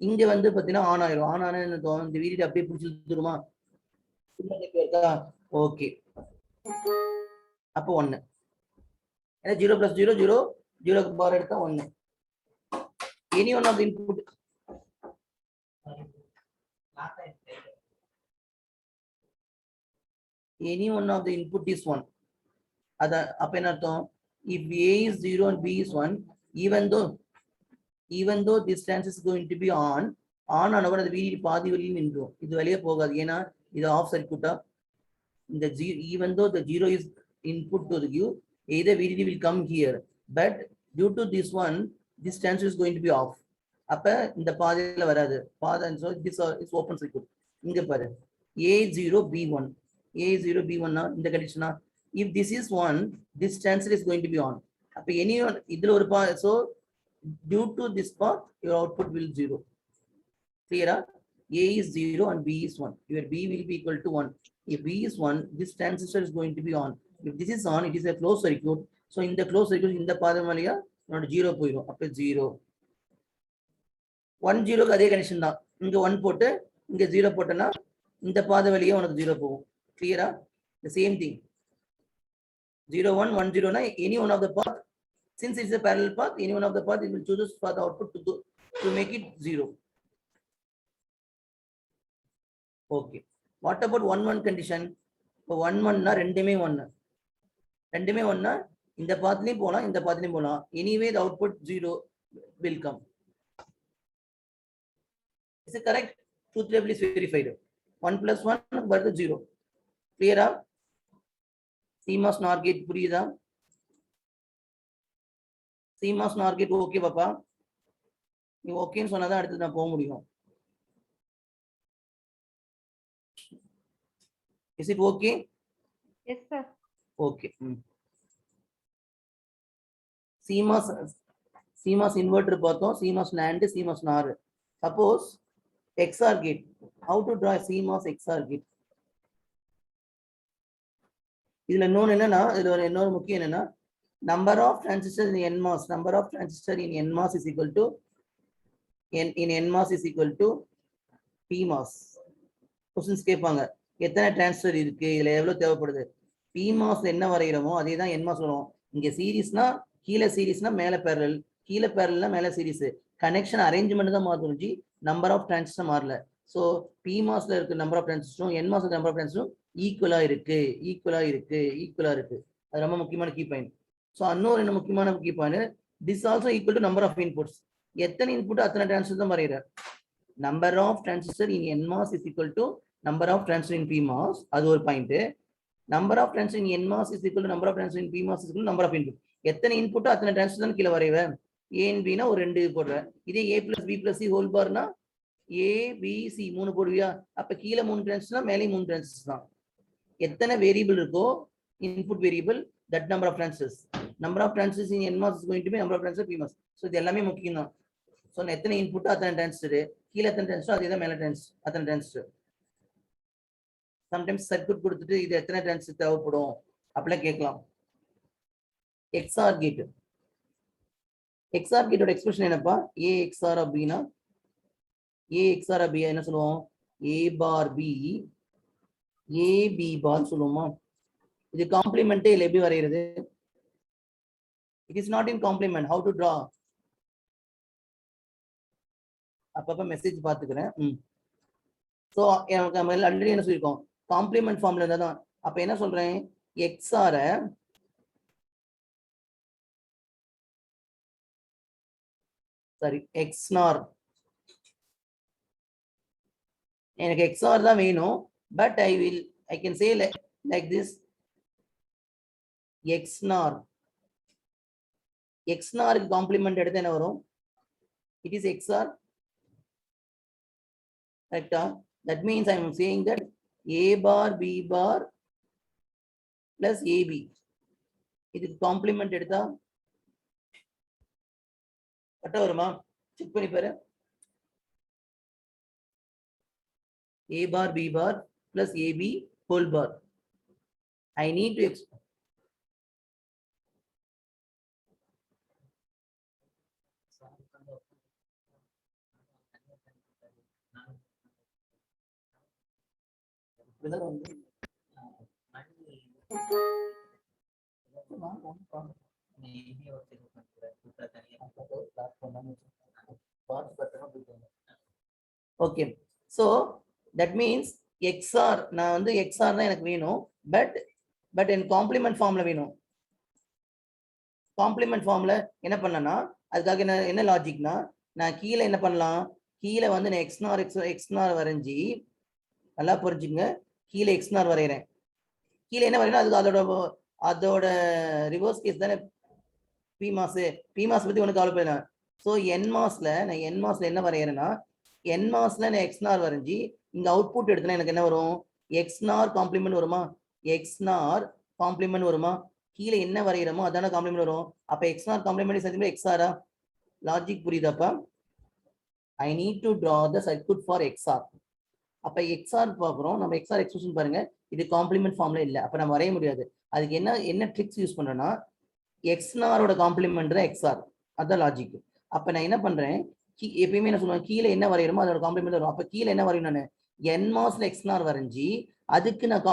இங்க வந்து பாத்தீங்கன்னா ஆன் ஆயிடும். ஆன் ஆன இந்த வீடியோ அப்படியே பிடிச்சிருமா, ஓகே. அப்போ 1 ஏன்னா 0 + 0 0 0 பார் எடுத்தா 1. Any one of the input any one of the input is 1. அப்ப என்ன அர்த்தம், if A is 0 and B is 1, even though this trans is going to be on ஆனவங்க அது வீடி பாதி வெளியில் நின்றோம், இது வெளியே போகாது. ஏன்னா இது ஆஃப் சர்க்யூட்டா. இந்த even though the 0 is input to the queue, either VDD will come here, but due to this one this trans is going to be off. அப்ப இந்த பாதையில வராது பாதை. so this is open circuit. இங்க பாரு A0 B1, A0 B1 னா இந்த கண்டிஷனா, if this is 1 this transistor is going to be on. அப்ப any one இதுல ஒரு so due to this path your output will 0. clear? A is 0 and B is 1. Your B will be equal to 1. If B is 1 this transistor is going to be on. If this is on it is a closed circuit. So in the closed circuit இந்த பாதை வழியா என்னோட 0 போயிடும். அப்ப 0 1 0 அதே condition தான். இங்க 1 போட்டு இங்க 0 போட்டனா இந்த பாதை வழியா உனக்கு 0 போகும். clear? The same thing 0 1 1 0 na any one of the path, since it's a parallel path, any one of the path it will choose for the output to make it 0. okay, what about 1 1 condition? இப்போ 1 1 னா ரெண்டுமே 1 னா இந்த பாத்லயும் போலாம் இந்த பாத்லயும் போலாம். anyway the output 0 will come. is it correct? Truth table is verified. 1 + 1 but 0. clear? CMOS NOR gate புரியுதா? CMOS NOR gate okay பாப்பா, நீ ஓகேன்னு சொன்னாதான் அடுத்து நான் போக முடியும். Is it okay? Yes, sir. Okay. CMOS inverter பார்த்தோம், CMOS NAND, CMOS NOR. Suppose XOR gate. How to draw CMOS XOR gate? இதுல இன்னொன்னு என்னன்னா, இதுல இன்னொரு முக்கியம் என்னன்னா, number of transistors in NMOS, number of transistors in NMOS is equal to NMOS is equal to PMOS. Questions கேட்பாங்க, எத்தனை transistor இருக்கு, இதுல எவ்வளவு தேவைப்படுது. PMOS என்ன வரைகிறோமோ அதே தான் NMOS வரும். இங்க சீரிஸ்னா கீழே சீரிஸ்னா மேல பேரலல், கீழே பேரலல்னா மேல சீரிஸ். கனெக்ஷன் அரேஞ்ச்மெண்ட் தான் மாறுச்சு, நம்பர் ஆஃப் டிரான்சிஸ்டர் மாறல. ஸோ PMOSல இருக்க நம்பர் ஆஃப் டிரான்சிஸ்டரும் NMOS நம்பர் ஆஃப் டிரான்சிஸ்டரும் ஈக்குவலா இருக்கு. அது ரொம்ப முக்கியமான கீ பாயிண்ட். ஸோ இன்னொரு என்ன முக்கியமான key point, this also equal to number of inputs. எத்தனை இன்புட் அத்தனை டிரான்சிஸ்டர் தான் வரைகிற. Number of transistor in NMOS is equal to number of transistor in PMOS. அது ஒரு பாயிண்ட். Number of transistor in NMOS is equal to number of transistor in PMOS is equal number of input. எத்தனை இன்புட்டோ அத்தனை transistor தான் கீழே வரைவேன். A&B னா ஒரு 2 போடுறேன். இதே A + B + C whole பார்னா ABC 3 போடுவியா. அப்ப கீழே 3 டிரான்சிஸ்டர் மேலே 3 டிரான்சிஸ்டர் தான். எத்தனை வேரியபிள் இருக்கோ input variable, that number of transistors. Number of transistors in NMOS is going to be number of transistor PMOS. So இது எல்லாமே முக்கியம் தான். ஸோ எத்தனை இன்புட்டோ அத்தனை டிரான்சிஸ்டர், கீழே எத்தனை டிரான்சிஸ்டர் அதே தான் மேலே அத்தனை டிரான்சிஸ்டர். சம்டைம்ஸ் சர்க்யூட் கொடுத்துட்டு இது எத்தனை டிரான்சிஸ்டர் தேவைப்படும் அப்படிலாம் கேட்கலாம். எக்ஸ்ஆர் கேட், எக்ஸ்ஆர் கேட்டோட எக்ஸ்பிரஷன் என்னப்பா? ஏ எக்ஸ்ஆர் அப்படின்னா ஏ எக்ஸ்ஆர் பி என்ன சொல்லுவோம்? ஏ bar B A B bar சொல்லுவோமா? இது காம்ப்ளிமெண்டே இல்லை, எப்படி வரைகிறது? It is not in complement. How to draw? அப்பப்ப மெசேஜ் பார்த்துக்கிறேன். ஸோ எனக்கு நம்ம ஆல்ரெடி என்ன சொல்லியிருக்கோம்? காம்ப்ளிமெண்ட் ஃபார்ம்ல இருந்தால் தான். அப்போ என்ன சொல்றேன்? எக்ஸ்ஆர சாரி எக்ஸ்நார், எனக்கு எக்ஸ்ஆர் தான் வேணும். But I can say like this, XNOR. எக்ஸ்நாருக்கு காம்ப்ளிமெண்ட் எடுத்து என்ன வரும்? It is XOR. கரெக்டா? That means I am saying that A bar B bar plus AB. இதுக்கு காம்ப்ளிமெண்ட் எடுத்தா கரெக்டா வருமா? செக் பண்ணி பாரு. A bar B bar plus AB whole bar. I need to okay, so that means XR நான் வந்து XR தான் எனக்கு வேணும். பட் என் காம்ப்ளிமெண்ட் ஃபார்ம்ல வேணும். காம்ப்ளிமெண்ட் ஃபார்ம்ல என்ன பண்ணனா, அதுக்காக என்ன லாஜிக்னா, நான் கீழே என்ன பண்ணலாம்? கீழே வந்து நான் எக்ஸ்நார் வரைஞ்சி, நல்லா புரிஞ்சுங்க, கீழே எக்ஸ்நார் வரைகிறேன். கீழே என்ன வரையணும்? அதுக்கு அதோட ரிவர்ஸ் கேஸ் தானே பிமாஸ். பிமாஸ் பத்தி ஒன்று கவலைப்படலாம். ஸோ என்மாஸ்ல நான் என்மாஸ்ல என்ன வரைகிறேன்னா, என்மாஸ்ல நான் எக்ஸ்நார் வரைஞ்சி இங்க அவுட்புட் எடுத்தனா எனக்கு என்ன வரும்? எக்ஸ்நார் காம்ப்ளிமெண்ட் வருமா? எக்ஸ்நார் காம்ப்ளிமெண்ட் வருமா? கீழே என்ன வரைகிறோமோ அதான காம்ப்ளிமெண்ட் வரும். அப்ப எக்ஸ்நார் காம்ப்ளிமெண்ட் சேர்த்து எக்ஸ்ஆரா? லாஜிக் புரியுதாப்பா? I need to draw the circuit for XOR. அப்ப எக்ஸ்ஆர் பார்க்குறோம். நம்ம எக்ஸ்ஆர் எக்ஸ்பிரஷன் பாருங்க, இது காம்ப்ளிமெண்ட் ஃபார்ம்ல இல்லை. அப்ப நம்ம வரைய முடியாது. அதுக்கு என்ன ட்ரிக்ஸ் யூஸ் பண்றேன்னா, எக்ஸ்நாரோட காம்ப்ளிமெண்ட் தான் எக்ஸ்ஆர். அதான் லாஜிக். அப்ப நான் என்ன பண்றேன்? எப்பயுமே என்ன சொல்லுவேன்? கீழே என்ன வரையணுமோ அதோட காம்ப்ளிமெண்ட் வரும். அப்ப கீழே என்ன வரையும்? நான் என்மாஸ்ல எக்ஸ்நார் வரைஞ்சி அதுக்கு நான்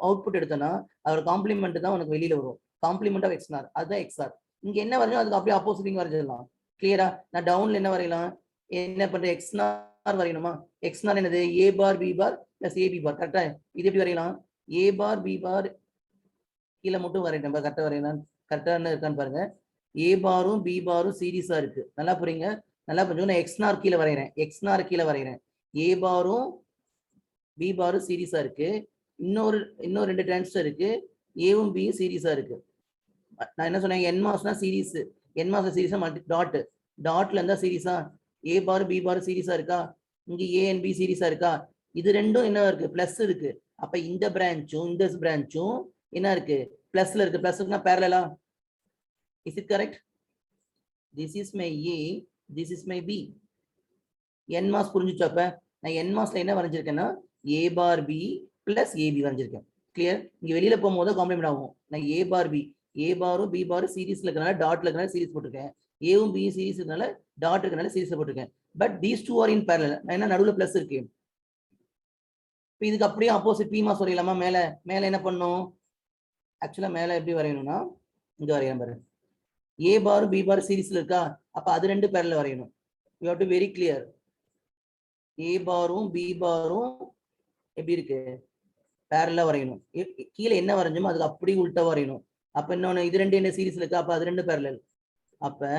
அவுட்புட் எடுத்தேன்னா அதோட காம்ப்ளிமெண்ட் தான் உனக்கு வெளியில வரும். காம்ப்ளிமெண்ட் ஆஃப் எக்ஸ்நார், அதுதான் எக்ஸ்ஆர். இங்க என்ன வரையும் அதுக்கு அப்படியே ஆப்போசிட்டிங் வரைஞ்சிடலாம். கிளியரா? நான் டவுன்ல என்ன வரையலாம்? என்ன பண்றேன்? எக்ஸ்நார் வரையணுமா? எக்ஸ்நார் என்னது? ஏ bar B bar plus AB பார். கரெக்டா? இது எப்படி வரையலாம்? ஏ பார் பி பார் கீழே மட்டும் வரையணும். கரெக்டா வரையலாம்? கரெக்டா இருக்கான்னு பாருங்க. ஏ பாரும் பி பாரும் சீரீஸா இருக்கு. நல்லா புரியுங்க, நல்லா புரிஞ்சு. நான் எக்ஸ்நார் கீழே வரைகிறேன், எக்ஸ்நார் கீழே வரைகிறேன். ஏ பாரும் பி பாரும் சீரீஸா இருக்கு. இன்னொரு 2 டிரான்சிஸ்டர் இருக்கு. ஏவும் பியும் சீரீஸா இருக்கு. நான் என்ன சொன்னேன்? என்மாஸ்னா சீரீஸ். என்மாஸ் சீரீஸா டாட்ல இருந்தா சீரீஸா? ஏ பார் பி பார் சீரீஸா இருக்கா? இங்க ஏ அண்ட் பி சீரீஸா இருக்கா? இது ரெண்டும் என்ன இருக்கு? பிளஸ் இருக்கு. அப்ப இந்த பிரான்ச்சும் இந்த பிரான்ச்சும் என்ன இருக்கு? பிளஸ்ல இருக்கு. பிளஸ் இருக்குன்னா பேரலலா? Is it correct? This is my A, this is my B. NMOS புரிஞ்சுச்சா? அப்ப நான் NMOSல என்ன வரைஞ்சிருக்கேன்னா A bar B plus AB வரைஞ்சிருக்கேன். கிளியர்? இங்க வெளியில போகும்போது காம்ப்ளிமெண்ட் ஆகும். நான் A bar B, A பாரும் B பாரும் சீரீஸ்ல இருக்கனால டாட்ல இருக்கனால சீரீஸ் போட்டிருக்கேன். ஏவும் பி சீரீஸ் இருக்கனால டாட் இருக்கனால சீரீஸ்ல போட்டிருக்கேன். But these two are in parallel. நான் என்ன நடுவுல பிளஸ் இருக்கு. இப்போ இதுக்கு அப்படியே ஆப்போசிட் பிமாஸ் வரையலாமா? மேல என்ன பண்ணும்? ஆக்சுவலா மேல எப்படி வரையணும்னா இங்க வரையலாம் பாரு. ஏ பார் பி பார் சீரீஸ்ல இருக்கா? அப்ப அது ரெண்டு பேரல வரையணும். You have to very clear. A பாரும் பி பாரும் எப்படி இருக்கு? பேரலா வரையணும். கீழே என்ன வரைஞ்சோமோ அதுக்கு அப்படியே உள்டா வரையணும். அப்ப இன்னொன்னு இது ரெண்டு என்ன சீரீஸ்ல இருக்கா? அப்ப அது ரெண்டு பேரலல். அப்ப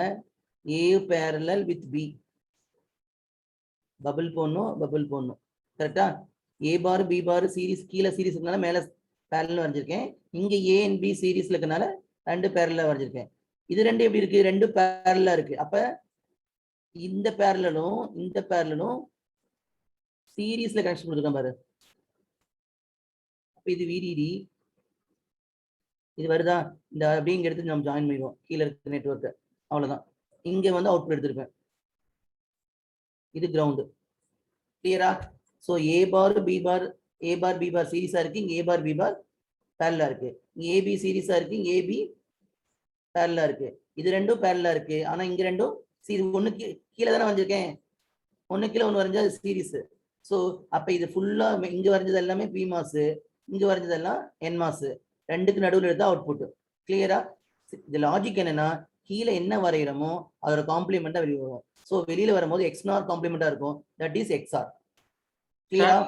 ஏ பேரலல் வித் பி பபிள் போடணும். கரெக்டா? ஏ பார் பி பார் சீரீஸ் கீழே சீரீஸ் இருக்கனால மேல பேரலல் வரைஞ்சிருக்கேன். இங்க ஏ அண்ட் பி சீரீஸ்ல இருக்கனால ரெண்டு பேரலா வரைஞ்சிருக்கேன். இது ரெண்டு எப்படி இருக்கு? ரெண்டு பேரலா இருக்கு. அப்ப இந்த பேரலலும் சீரீஸ்ல கனெக்ஷன் கொடுத்துருக்கேன் பாரு. அப்ப இது விடிடி இது வருதா? இந்த அப்படிங்க எடுத்து நம்ம ஜாயின் பண்ணிடுவோம். கீழே இருக்க நெட்வொர்க் அவ்வளவுதான். இங்க வந்து அவுட்புட் எடுத்திருப்பேன். இது கிரவுண்டு. கிளியரா? ஸோ ஏ பார் பி பார் ஏ பார் பி பார் சீரிஸா இருக்கு, இங்க ஏ பார் பி பார் பேரலா இருக்கு, இங்க ஏபி சீரிஸா இருக்கு, இங்க ஏபி பேரலா இருக்கு, இது ரெண்டும் பேரலா இருக்கு. ஆனா இங்க ரெண்டும் ஒண்ணு கீழே தானே வந்திருக்கேன், ஒண்ணு கீழே ஒண்ணு வரைஞ்சா சீரிஸ். ஸோ அப்ப இது ஃபுல்லா இங்க வரைஞ்சது எல்லாமே பி மாஸ், இங்க வரைஞ்சதெல்லாம் என் மாஸ், ரெண்டுக்கு நடுவில் எடுத்தா அவுட்புட். கிளியரா? இந்த லாஜிக் என்னன்னா, கீழே என்ன வரைகிறோமோ அதோட காம்ப்ளிமெண்டா வெளியே வரும். ஸோ வெளியில வரும்போது எக்ஸ்னார் காம்ப்ளிமெண்டா இருக்கும், தட் இஸ் எக்ஸ்ஆர். கிளியரா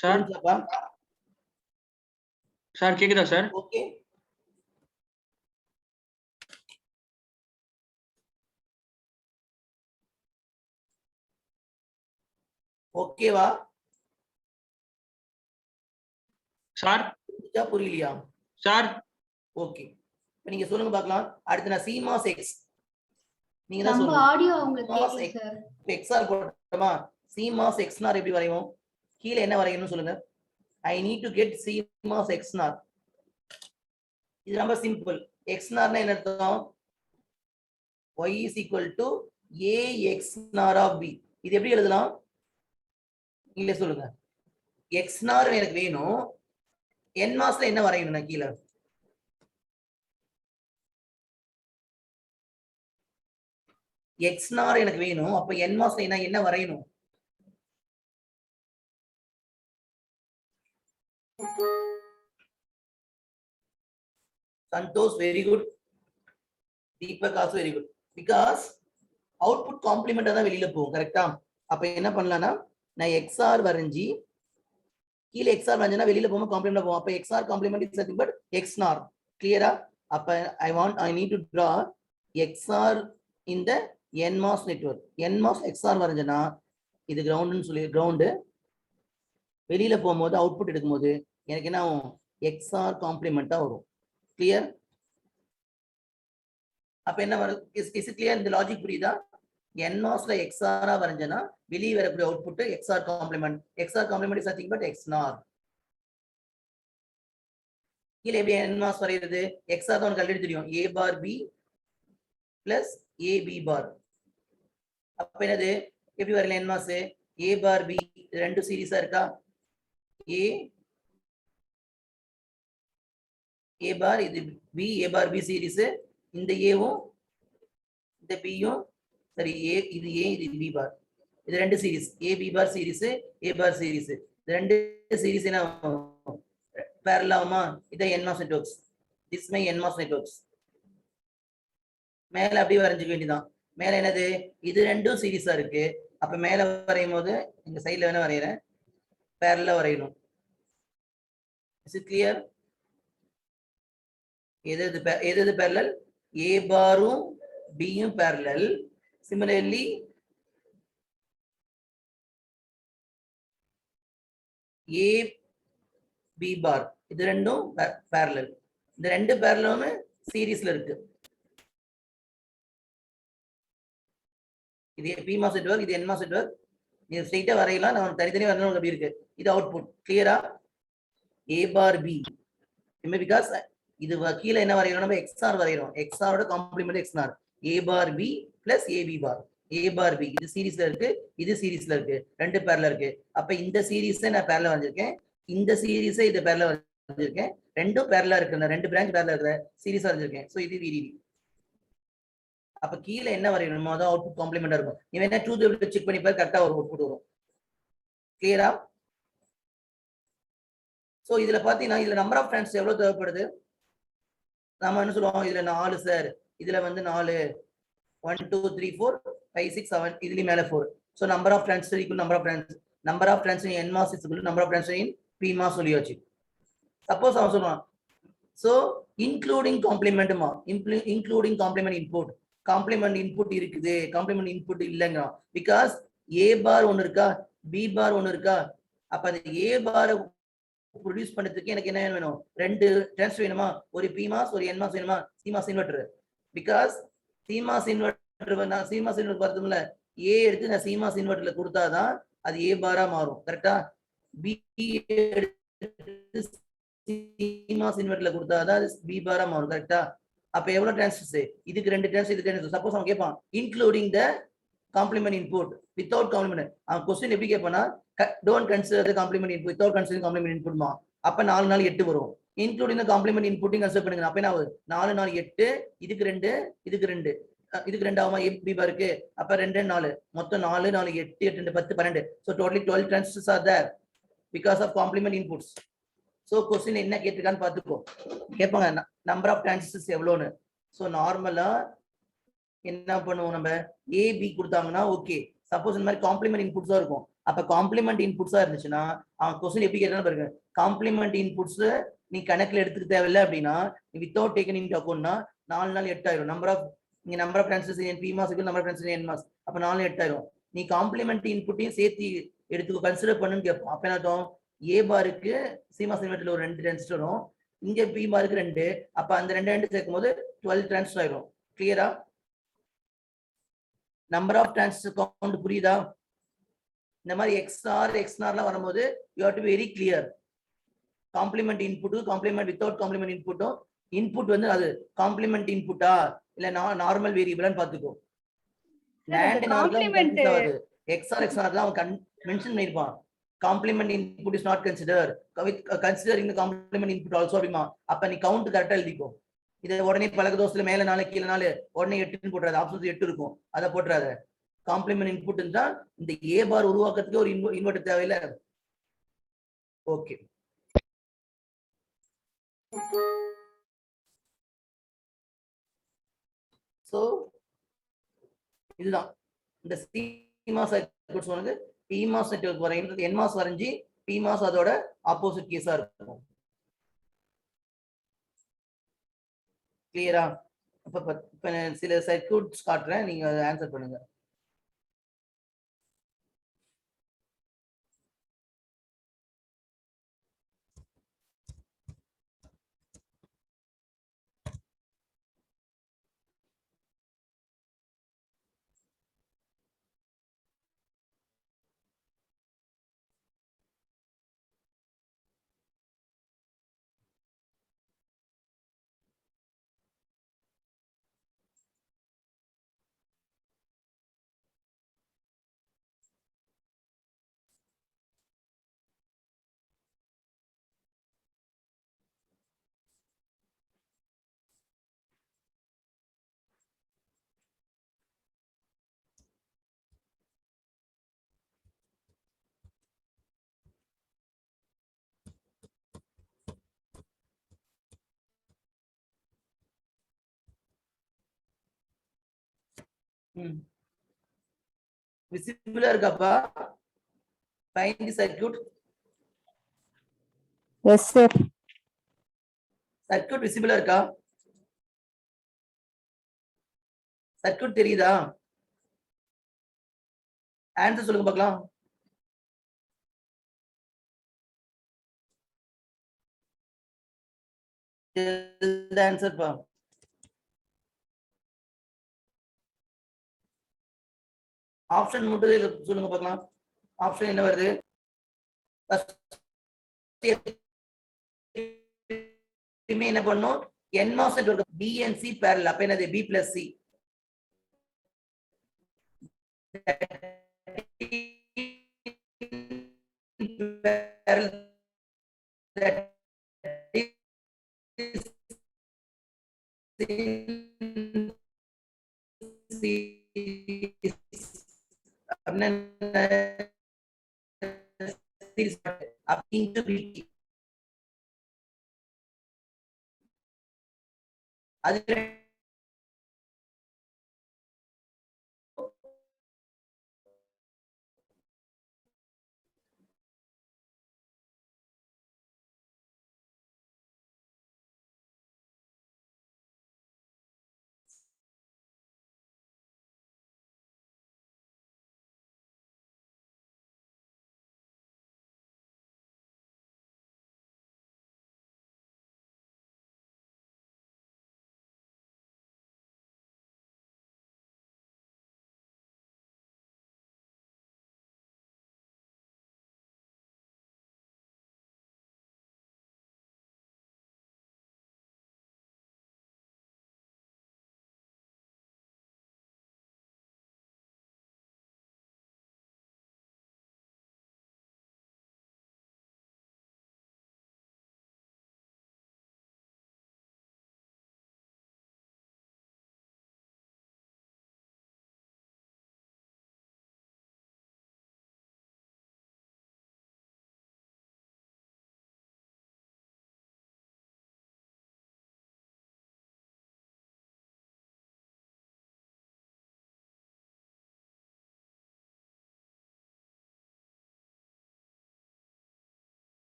சார்? சார் கேக்குதா சார்? ஓகே. ஓகேவா சார்? புரியலையா சார்? ஓகே, இப்போ நீங்க சொல்லுங்க பார்க்கலாம். அடுத்து நான் CMOS X, நீங்க தான் நம்ம சொல்லுங்க. ஆடியோ உங்களுக்கு கேக்குது சார். எக்ஸ்ஆர் போட்டோமா, CMOS XNOR எப்படி வரைவோம்? கீழே என்ன வரையணும்னு சொல்லுங்க. ஐ need to get CMOS XNOR. இது ரொம்ப சிம்பிள். XNOR என்ன அர்த்தம்? Y is equal to A XNOR of B. இது எப்படி எழுதலாம்? நீங்களே சொல்லுங்க. XNOR எனக்கு வேணும், NMOSல என்ன வரையணும்? நான் கீழே XNOR எனக்கு வேணும், அப்ப NMOSல என்ன வரையணும்? Santosh, very good. Deepak also very good. Because output complement தான் வெளியில போகும், கரெக்டா? அப்ப என்ன பண்ணலாம்னா, நான் XR வரைஞ்சி கீழே XR வரைஞ்சனா வெளியில போகும், காம்ப்ளிமெண்டா போகும். அப்ப XR complement is nothing but XNOR. கிளியரா? அப்ப I need to draw XR in the NMOS network. NMOS XR வரைஞ்சனா இது கிரவுண்ட்னு சொல்லி, கிரவுண்டு வெளியில போகும்போது அவுட்புட் எடுக்கும்போது எனக்கு என்ன ஆகும்? XR காம்ப்ளிமெண்டா வரும். கிளியர்? அப்ப என்ன வரும்? Is clear? இந்த லாஜிக் புரியுதா? NMOSல XR வரைஞ்சனா வெளியே வரக்கூடிய output XR complement. XR complement is nothing but XNOR. கீழே எப்படி NMOS வரையிறது? XR தான் உங்களுக்கு ஆல்ரெடி தெரியும், A bar B plus AB bar. அப்ப என்னது? எப்படி வரையலாம் NMOS? A bar B ரெண்டு சீரிஸா இருக்கா? A bar இது B, A bar B series. இந்த ஏவும் இந்த பியும் சரி, A இது A இது B bar, இது ரெண்டு series. A B bar series, A bar series, இது ரெண்டு சீரிஸ் என்ன parallel ஆகுமா? இத NMOS networks. This my NMOS networks. மேல அப்படியே வரைஞ்சிக்க வேண்டியதான். மேல என்னது? இது ரெண்டும் சீரிஸா இருக்கு. அப்ப மேல வரையும் போது இந்த சைடுல வேணா வரையறேன், parallel வரையணும். Is it clear? எது parallel? A பாரும் B யும் parallel. Similarly A B bar இது ரெண்டும் parallel. இந்த ரெண்டு parallelமே சீரிஸ்ல இருக்கு. இது PMOS நெட்வொர்க், இது NMOS நெட்வொர்க். நீங்க ஸ்ட்ரைட்டா வரையலாம், நான் தனித்தனியா வரணும் அப்படி இருக்கு. இது அவுட்புட். கிளியரா? A bar B. பிகாஸ் இது கீழே என்ன வரையணும்? நம்ம XR வரையறோம். XR ஓட complement XNOR. A bar B plus AB bar. A bar B இது சீரிஸ்ல இருக்கு, இது சீரிஸ்ல இருக்கு, ரெண்டு பேரலல் இருக்கு. அப்ப இந்த சீரிஸை நான் பேரலல் வரைஞ்சிருக்கேன், இந்த சீரிஸை இது பேரலல் வரைஞ்சிருக்கேன், ரெண்டும் பேரலா இருக்கு, ரெண்டு பிரான்ச் பேரலா இருக்கிற சீரிஸா வரைஞ்சிருக்கேன். சோ இது VDD. அப்ப கீழே என்ன வரையணுமோ அதான் அவுட்புட் காம்ப்ளிமெண்டா இருக்கும். நீ வேணா ட்ரூத் டேபிள் செக் பண்ணி பாரு, கரெக்டா ஒரு அவுட்புட் வரும். கிளியரா? சோ இதுல பாத்தீங்கன்னா இதுல நம்பர் ஆஃப் ட்ரான்ஸ் எவ்வளவு தேவைப்படுது? நாம என்ன சொல்லுவோம், இதுல 4 சார், இதுல வந்து 4, 1 2 3 4 5 6 7, இதுலயும் மேல 4. So number of transfer equal number of trans, number of transfer in NMOS is equal number of transfer in PMOS சொல்லியாச்சு. சப்போஸ் அவன் சொல்லுவான், சோ இன்க்ளூடிங் காம்ப்ளிமெண்ட்மா, including complement input, complement input இருக்குது, காம்ப்ளிமெண்ட் இன்புட் இல்லைங்க. பிகாஸ் A பார் ஒன்னு இருக்கா, B பார் ஒன்னு இருக்கா. அப்ப அந்த A பார் ப்ரொடியூஸ் பண்றதுக்கு எனக்கு என்ன வேணும்? ரெண்டு ட்ரான்ஸ்ஃபர் வேணுமா? ஒரு PMOS ஒரு NMOS வேணுமா? CMOS inverter. Because CMOS inverter நான் CMOS இன்வெர்ட்டர் பார்த்தோம்ல, A எடுத்து நான் CMOS இன்வெர்ட்டர்ல கொடுத்தாதான் அது A பாரா மாறும். கரெக்டா? B எடுத்து CMOS இன்வெர்ட்டர்ல கொடுத்தாதான் அது B பாரா மாறும். கரெக்டா? அப்ப எவ்வளவு ட்ரான்ஸ்ஃபர்ஸ்? இதுக்கு ரெண்டு ட்ரான்ஸ்ஃபர், இதுக்கு ரெண்டு. சப்போஸ் அவன் கேட்பான் including the complement input without complement. அவன் கொஸ்டின் எப்படி கேட்பானா don't consider the complement input without considering complement இன்புட்மா. அப்ப 4 4 8 வரும். இன்க்ளூடிங் த காம்ப்ளிமெண்ட் இன்புட்டையும் கன்சிடர் பண்ணுங்க. அப்ப என்ன ஆகுது 4 4 8 இதுக்கு 2 இதுக்கு 2 இதுக்கு 2 ஆகுமா பி பார் இருக்கு. அப்ப 2 4 மொத்தம் 4 4 8 8 2 10 12. So totally 12 transistors are there because of complement inputs. So question என்ன கேட்டிருக்கான்னு பாத்துக்கோ. கேட்பாங்க நம்பர் ஆஃப் டிரான்சிஸ்டர்ஸ் எவ்வளோன்னு. ஸோ நார்மலா என்ன பண்ணுவோம் நம்ம ஏபி கொடுத்தாங்கன்னா ஓகே. சப்போஸ் இந்த மாதிரி காம்ப்ளிமெண்ட் இன்புட்ஸா இருக்கும். அப்ப காம்ப்ளிமெண்ட் இன்புட்ஸா இருந்துச்சுன்னா அவன் கொஸ்டின் எப்படி கேட்டாலும் பாருங்க காம்ப்ளிமெண்ட் இன்புட்ஸ் நீ கணக்குல எடுத்துக்க தேவையில்லை அப்படின்னா வித்தவுட் டேக்கன் இன்டு அக்கௌண்ட்னா 4 4 8 ஆயிரும். நம்பர் ஆஃப் இங்க number of transistors in PMOS இருக்கு number of transistors in MOS. அப்ப 4 8 ஆயிரும். நீ காம்ப்ளிமெண்ட் இன்புட்டையும் சேர்த்து எடுத்துக்கோ கன்சிடர் பண்ணுன்னு கேட்போம். அப்ப என்ன அர்த்தம் ஏ பாருக்கு சிமாஸ் இன்வெர்ட்டர்ல ஒரு 2 டிரான்சிஸ்டர் வரும். இங்க பி பாருக்கு 2. அப்ப அந்த 2 சேர்க்கும் போது 12 டிரான்சிஸ்டர் ஆயிரும். கிளியரா? நம்பர் ஆஃப் டிரான்சிஸ்டர் கவுண்ட் புரியுதா? இந்த மாதிரி எக்ஸ்ஆர்லாம் வரும்போது you have to be very clear. Complement இன்புட்டும் காம்ப்ளிமெண்ட் வித்தவுட் காம்ப்ளிமெண்ட் இன்புட்டும் இன்புட் வந்து அது காம்ப்ளிமெண்ட் இன்புட்டா இல்ல நார்மல் வேரியபிளான்னு பாத்துக்கோ. எக்ஸ்ஆர்லாம் அவன் மென்ஷன் பண்ணிருப்பான். Complement input is not consider with considering the complement input also அப்படிமா. அப்ப நீ கவுண்ட் கரெக்டா எழுதிக்கோ. இதை உடனே பழக்க தோசையில மேல 4 கீழே 4 உடனே 8ன்னு போட்டுறாது. ஆப்ஷன்ஸ் 8 இருக்கும். அதை போட்டுறாத. காம்ப்ளிமெண்ட் இன்புட் தான் இந்த ஏ பார் உருவாக்குறதுக்கு ஒரு இன்வெர்ட்டர் தேவையில்லை. ஓகே. சோ இதுதான் இந்த CMOS சர்க்யூட்ஸ் வந்து PMOS நெட்வொர்க் வரையிறது NMOS வரைஞ்சி PMOS அதோட ஆப்போசிட் கேஸா இருக்கும். கிளியரா? அப்ப சில சர்க்யூட்ஸ் காட்டுறேன் நீங்க ஆன்சர் பண்ணுங்க. விசிபிளா இருக்காப்பா? Find the circuit. Yes sir. Circuit விசிபிளா இருக்கா? சர்க்யூட் தெரியுதா? ஆன்சர் சொல்லுங்க பார்க்கலாம். ஆன்சர் பா. ஆப்ஷன் மட்டும் சொல்லுங்க பார்க்கலாம். ஆப்ஷன் என்ன வருது? என்ன பண்ணும் NMOS நெட்வொர்க் BNC parallel. அப்ப என்னது B plus C. அது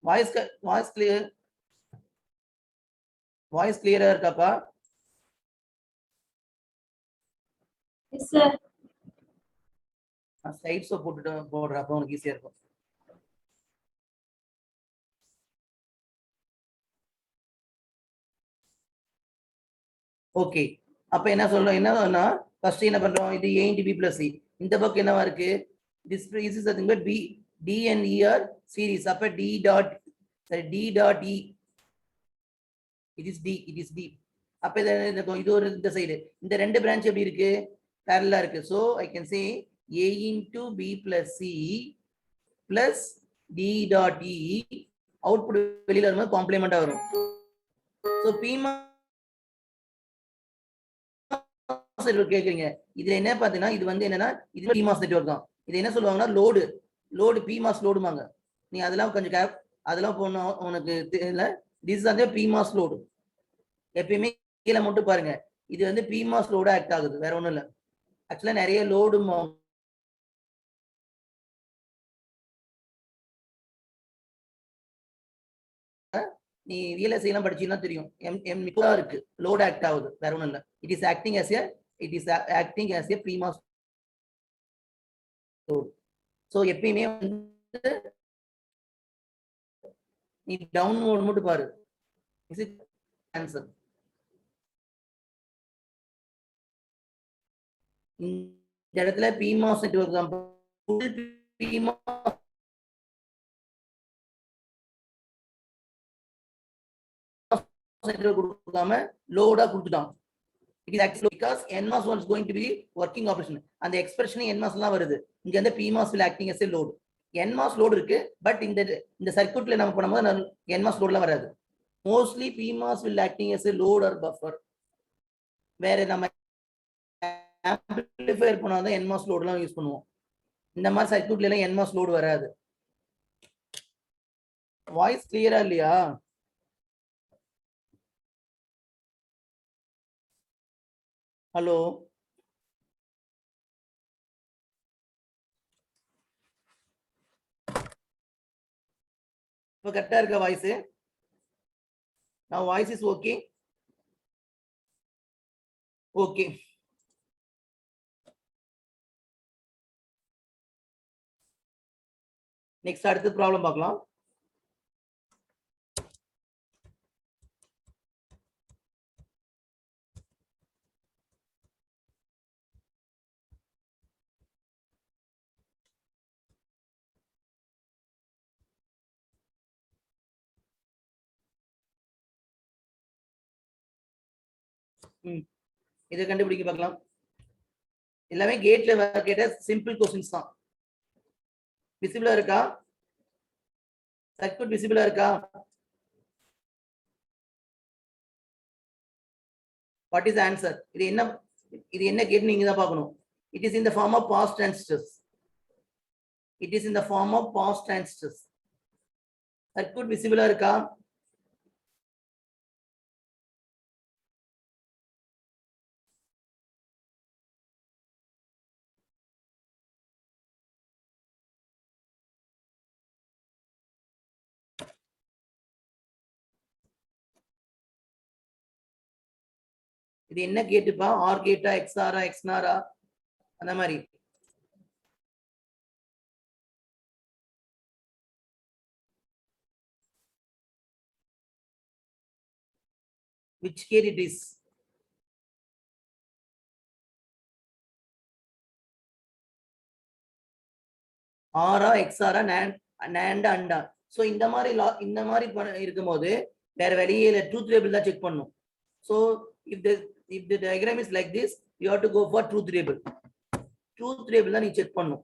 வாய்ஸ் கிளியரா இருக்காப்பா? Yes, sir. ஸ்லைட்ஸோ போடுறேன், அப்போ உனக்கு ஈஸியா இருக்கும். ஓகே, அப்ப என்ன சொல்றோம், என்னன்னா ஃபர்ஸ்ட் என்ன பண்றோம், இது a into b plus c. இந்த பக்கம் என்னவா இருக்கு, this is nothing but b, d and e are series. அப்ப d dot e, it is d. அப்ப இது ஒரு இந்த சைடு, இந்த ரெண்டு பிரான்ச் எப்படி இருக்கு, parallel இருக்கு. So I can say a into b plus c plus d dot e, output வெளியில வரும்போது காம்ப்ளிமெண்டா வரும். So p நெட்வொர்க் கேக்குறீங்க, இதுல என்ன பாத்தீங்கன்னா, இது வந்து என்னன்னா, இது PMOS நெட்வொர்க் தான். இது என்ன சொல்லுவாங்கன்னா, லோடு PMOS லோடுமாங்க. நீ அதெல்லாம் கொஞ்சம் அதெல்லாம் போனோம் உனக்கு தெரியல. திஸ் வந்து PMOS லோடு. எப்பயுமே கீழே மட்டும் பாருங்க, இது வந்து PMOS லோடு ஆக்ட் ஆகுது, வேற ஒண்ணும் இல்ல. ஆக்சுவலா நிறைய லோடு நீ VLSI எல்லாம் படிச்சீங்கன்னா தெரியும், இருக்கு, லோடு ஆக்ட் ஆகுது, வேற ஒண்ணும் இல்ல. It is acting as a PMOS load. So எப்பயுமே வந்து நீ டவுன்லோட் மட்டும் பாரு, இஸ் இட் ஆன்சர். இந்த இடத்துல PMOS நெட்வொர்க் தான், ஃபுல் PMOS நெட்வொர்க் கொடுக்காம லோடா கொடுத்துட்டான். It is actually because NMOS was going to be working operation. அந்த எக்ஸ்பிரஷன் NMOS எல்லாம் வருது. இங்க வந்து PMOS will acting as a load. NMOS load இருக்கு, பட் இந்த சர்க்யூட்ல நம்ம பண்ணும்போது NMOS loadலாம் வராது. Mostly PMOS will acting as a load or buffer. வேற நம்ம ஆம்பிளிஃபையர் பண்ணாதான் NMOS loadலாம் யூஸ் பண்ணுவோம். இந்த மாதிரி சர்க்யூட்ல எல்லாம் NMOS load வராது. வாய்ஸ் கிளியரா இல்லையா? ஹலோ, இப்போ கரெக்டா இருக்கா voice? Now voice is okay. Okay, next அடுத்த ப்ராப்ளம் பார்க்கலாம். இதை கண்டுபிடிக்க பார்க்கலாம். எல்லாமே கேட்ல கேட்ட சிம்பிள் क्वेश्चंस தான். விசிபிளா இருக்கா? சர்க்யூட் விசிபிளா இருக்கா? What is answer? இது என்ன கேட் நீங்க தான் பார்க்கணும். It is in the form of pass transistors. It is in the form of pass transistors. Circuit விசிபிளா இருக்கா? இது என்ன கேட்டுப்பா? ஆர் கேட்டா, எக்ஸ்ஆரா, எக்ஸ்னாரா, அந்த மாதிரி. which gate it is? ஆரா, எக்ஸ்ஆரா, NAND அண்டா. சோ இந்த மாதிரி இருக்கும்போது வேற வெளியில ட்ரூத் டேபிள் தான் செக் பண்ணும். So if the diagram is like this, you have to go for truth table. Truth table தான் நீ செக் பண்ணும்.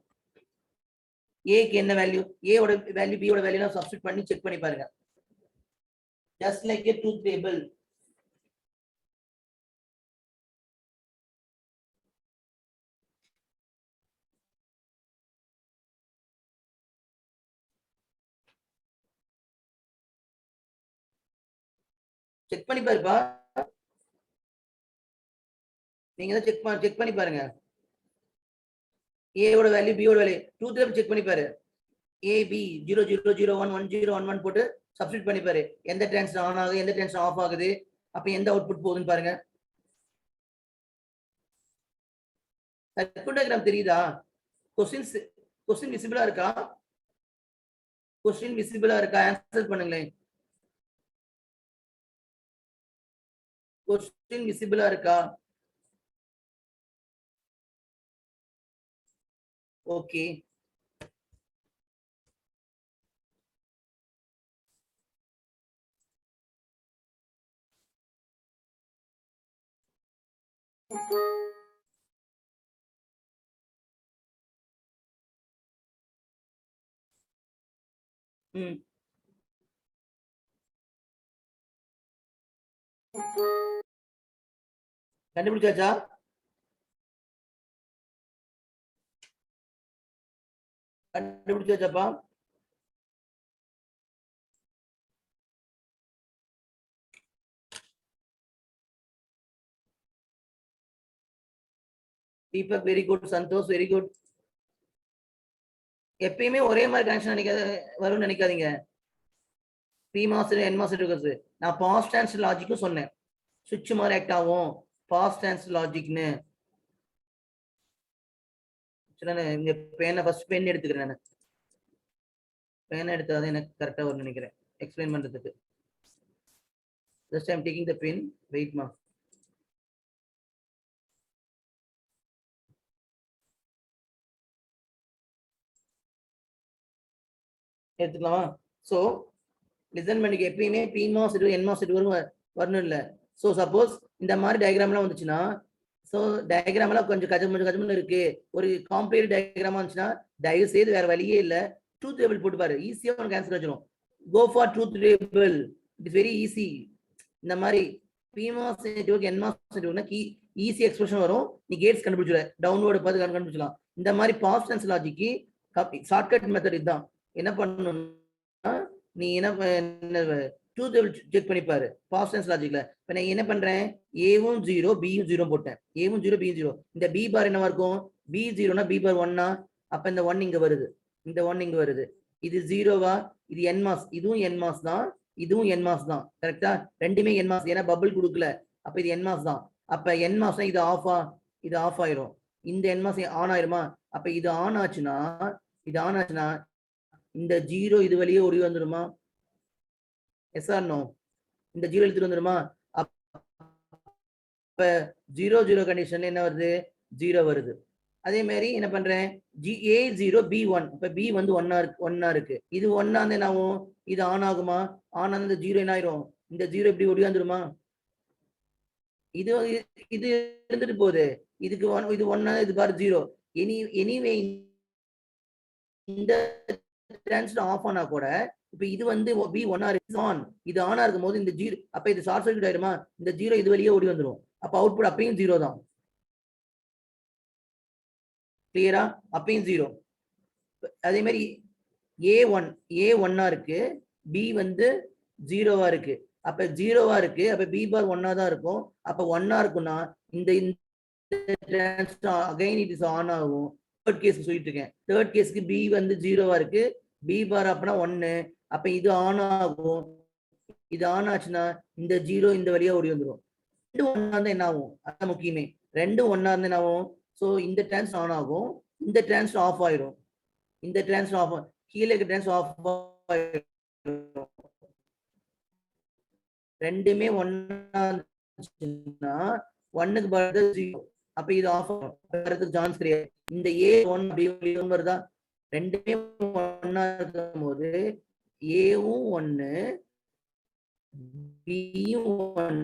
A க்கு என்ன வேல்யூ, A ஓட வேல்யூ B ஓட வேல்யூலாம் சப்ஸ்டிட்யூட் பண்ணி செக் பண்ணி பாருங்க. just like a truth table. Check பண்ணி பாருப்பா, நீங்க தான் செக் பண்ணி பாருங்க. A ஓட வேல்யூ B ஓட வேல்யூ ட்ரூத் டேபிள் செக் பண்ணி பாரு. ஏபி 00011011 போட்டு சப்ஸ்டிட் பண்ணிப்பாரு. எந்த டிரான்சிஷன் ஆன் ஆகுது, எந்த டிரான்சிஷன் ஆஃப் ஆகுது, அப்ப எந்த அவுட்புட் போகுதுன்னு பாருங்க. சர்க்யூட் டயகிராம் தெரியுதா? கொஸ்டின் விசிபிளா இருக்கா? கொஸ்டின் விசிபிளா இருக்கா? ஆன்சர் பண்ணுங்களேன். கொஸ்டின் விசிபிளா இருக்கா? ஓகே. கண்டுபிடிச்சாச்சா? கண்டுபிடிச்சாச்சாப்பா? Deepak very good, Santosh very good. எப்பயுமே ஒரே மாதிரி கனெக்ஷன் வரும்னு நினைக்காதீங்க. PMOS NMOS இருக்கு. நான் பாஸ் டான்ஸ் லாஜிக்கும் சொன்னேன். சுவிட்ச் மாதிரி ஆக்ட் ஆகும் பாஸ் டான்ஸ் லாஜிக்னு. இங்க பேனை ஃபர்ஸ்ட் பென் எடுத்துக்கிறேன். நான் பேனை எடுத்தாதான் எனக்கு கரெக்டா வரும்னு நினைக்கிறேன் எக்ஸ்பிளைன் பண்றதுக்கு. Just I am taking the pen. வெயிட்மா. எடுத்துக்கலாமா? சோ லிசன் பண்ணிக்க. எப்பயுமே PMOS NMOS வரணும் இல்ல. சோ சப்போஸ் இந்த மாதிரி டயக்ராம்லாம் வந்துச்சுன்னா, சோ டயக்ராம்லாம் கொஞ்சம் கஜமன்னு இருக்கு, ஒரு காம்ப்ளிகேட்டட் டயக்ராமா இருந்துச்சுன்னா தயவு செய்து வேற வழியே இல்ல, ட்ரூத் டேபிள் போட்டு பாரு. ஈஸியா உனக்கு ஆன்சர் வச்சிரும். Go for truth table. It is very easy. இந்த மாதிரி PMOS நெட்வொர்க் NMOS நெட்வொர்க்னா ஈஸி எக்ஸ்பிரஷன் வரும். நீ கேட்ஸ் கண்டுபிடிச்சுட, டவுன்லோட் பார்த்து கண்டுபிடிச்சலாம். இந்த மாதிரி பாஸ் டான்ஸ் லாஜிக்கு ஷார்ட்கட் மெத்தட் இதுதான். என்ன பண்ணணும்னா, நீ என்ன ட்ரூத் டேபிள் செக் பண்ணிப்பாரு பாஸ் டான்ஸ் லாஜிக்ல. இப்ப நான் என்ன பண்றேன், ஏவும் 0 பியும் 0 போட்டேன். ஏவும் 0 பியும் 0. இந்த பி பார் என்னவா இருக்கும்? பி 0னா பி பார் 1னா, அப்ப இந்த 1 இங்க வருது, இந்த 1 இங்க வருது. இது 0வா? இது NMOS. இதுவும் NMOS தான், இதுவும் NMOS தான். கரெக்டா? ரெண்டுமே NMOS. ஏன்னா பபிள் கொடுக்கல, அப்ப இது NMOS தான். அப்ப NMOS இது ஆஃபா? இது ஆஃப் ஆயிரும். இந்த NMOS ஆன் ஆயிருமா? அப்ப இது ஆன் ஆச்சுன்னா, இந்த 0 இது வழியே ஓடி வந்துருமா? Yes or no? இந்த 0 எடுத்துட்டு வந்துருமா? அப்ப 0 0 கண்டிஷன்ல என்ன வருது? 0 வருது. அதே மாதிரி என்ன பண்றேன், A0 B1. இப்ப B வந்து 1 இருக்கு. இது 1 வந்து என்ன ஆகும்? இது ஆன் ஆகுமா? ஆன் ஆன இந்த 0 என்ன ஆயிரும்? இந்த 0 இப்படி ஓடி வந்துருமா? இது இருந்துட்டு போகுது. இதுக்கு இது 1, இது பாரு 0. எனிவே இந்த டிரான்சிஸ்டர் ஆஃப் ஆனா கூட இப்ப இது வந்து B1 ஆன், இது ஆனா இருக்கும் போது இந்த 0, அப்ப இது ஷார்ட் சர்க்யூட் ஆயிருமா? இந்த 0 இது வழியே ஓடி வந்துரும். அப்ப அவுட்புட் அப்பயும் 0 தான். கிளியரா? அப்பயும் 0. அதே மாதிரி A1 இருக்கு, B வந்து 0வா இருக்கு. அப்ப 0வா இருக்கு, அப்ப B பார் 1 தான் இருக்கும். அப்ப 1 இருக்கும்னா இந்த transistor again it is on ஆகும். தேர்ட் கேஸ் சொல்லிட்டு இருக்கேன். தேர்ட் கேஸ்க்கு B வந்து 0வா இருக்கு, B பார் அப்பனா 1. அப்ப இது ஆன் ஆகும். இது ஆன் ஆச்சுன்னா இந்த 0 இந்த வழியா ஓடி வந்துரும். ரெண்டும் ஒண்ணா இருந்தா என்ன ஆகும்? அதான் முக்கியமே. ரெண்டும் ஒண்ணா இருந்தா என்ன ஆகும்? சோ இந்த டிரான்சிஸ்டர் ஆன் ஆகும், இந்த டிரான்சிஸ்டர் ஆஃப் ஆயிரும். இந்த டிரான்சிஸ்டர் ஆஃப், கீழே இருக்க டிரான்சிஸ்டர் ஆஃப் ஆயிரும். ரெண்டுமே ஒண்ணா இருந்துச்சுன்னா 1க்கு பதிலா 0. அப்ப இது ஆஃப் ஆகிறதுக்கு சான்ஸ் கிடையாது. இந்த A1 B1 வருதா? ரெண்டுமே ஒண்ணா இருக்கும் போது ஏவும் 1 பியும் 1.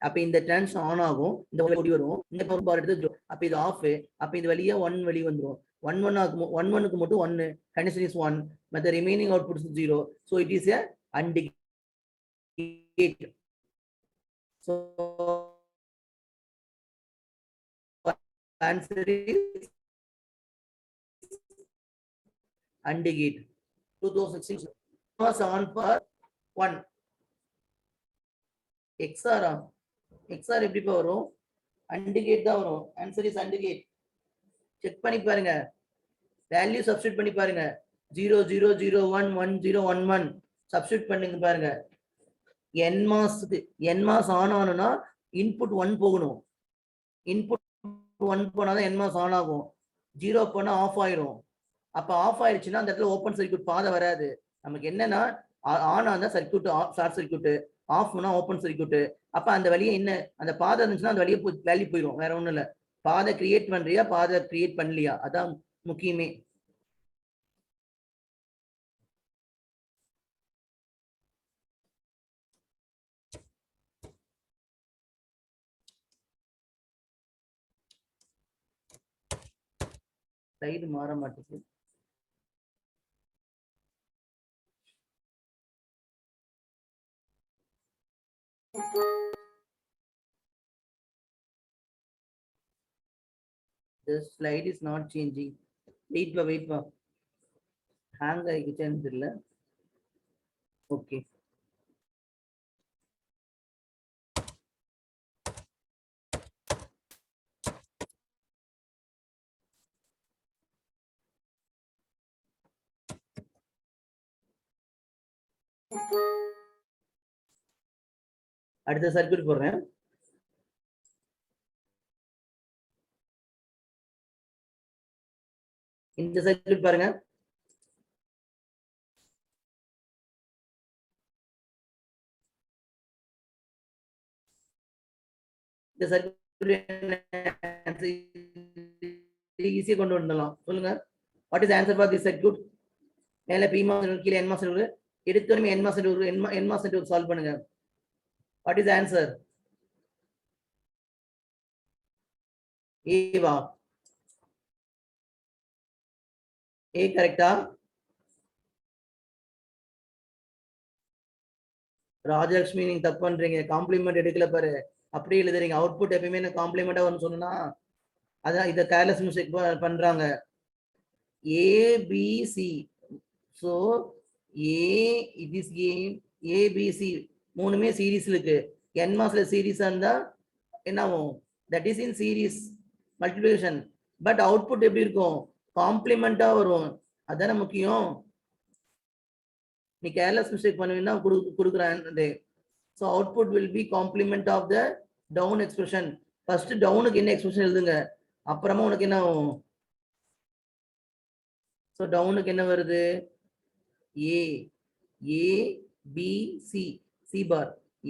அப்ப இந்த டிரான்சிஸ்டர் ஆன் ஆகும், இந்த ஓடி வரும், இந்த பவர் பார் எடுத்து அப்ப இது ஆஃப். அப்ப இது வழியா 1 வெளிய வந்துரும். 1 1க்கு மட்டும் 1 condition is 1, but the remaining output is 0. So it is a AND gate. So answer is AND gate. 2006 was on for 1. XR எப்படி வரும்? AND gate தான் வரும். Answer is AND gate. Check பண்ணி பாருங்க. வேல்யூ சப்ஸ்டிட் பண்ணி பாருங்க 0 0 0 1 1 0 1 1 substitute பண்ணுங்க பாருங்க nMOS ஆன் ஆனுனா இன்புட் 1 போகணும் இன்புட் 1 போனாதான் nMOS ஆன் ஆகும் 0 போனா ஆஃப் ஆயிரும் அப்ப ஆஃப் ஆயிடுச்சுன்னா அந்த இடத்துல ஓப்பன் சர்க்யூட் பாதை வராது நமக்கு என்னன்னா ஆன் ஆனா சர்க்யூட் ஷார்ட் சர்க்யூட் ஆஃப் பண்ணா ஓப்பன் சர்க்யூட் அப்ப அந்த வழியை என்ன அந்த பாதை இருந்துச்சுன்னா அந்த வழியை வேல்யூ போயிடும் வேற ஒண்ணும் இல்ல பாதை கிரியேட் பண்றியா பாதை கிரியேட் பண்ணலையா அதான் முக்கியமே ஸ்லைடு மாற மாட்டேங்குது The slide is not changing. Wait pa. Hang ஆகிக்கிட்டேன்னு தெரியல. Okay. அடுத்த சர்க்யூட் போடுறேன் இந்த சர்க்யூட் பாருங்க இந்த சர்க்யூட் ஈஸியா கொண்டு வரலாம் சொல்லுங்க what is answer for this circuit மேல PMOS கீழ NMOS இருக்கு எடுத்தோனே NMOS நெட்வொர்க் சால்வ் பண்ணுங்க வாட் இஸ் ஆன்சர் ஏவா ஏ கரெக்டா ராஜலட்சுமி நீங்க தப்பு பண்றீங்க காம்ப்ளிமெண்ட் எடுக்கல பாரு அப்படியே எழுதுறீங்க அவுட்புட் எப்பயுமே காம்ப்ளிமெண்டா வரும்னு சொன்னா அதான் இத கேர்லெஸ் மிஸ்டேக் பண்றாங்க ABC so it is ABC மூணுமே சீரிஸ்ல இருக்கு NMOSல சீரிஸா இருந்தா என்ன ஆகும் that is in series multiplication but output எப்படி இருக்கும் காம்ப்ளிமெண்டா வரும் அதான முக்கியம் நீ கேர்லெஸ் மிஸ்டேக் பண்ணுவீங்கன்னா கொடுக்குறேன் so output will be complement of the down expression first downக்கு என்ன எக்ஸ்பிரஷன் எழுதுங்க அப்புறமா உனக்கு என்ன ஆகும் so downக்கு என்ன வருது A B C C bar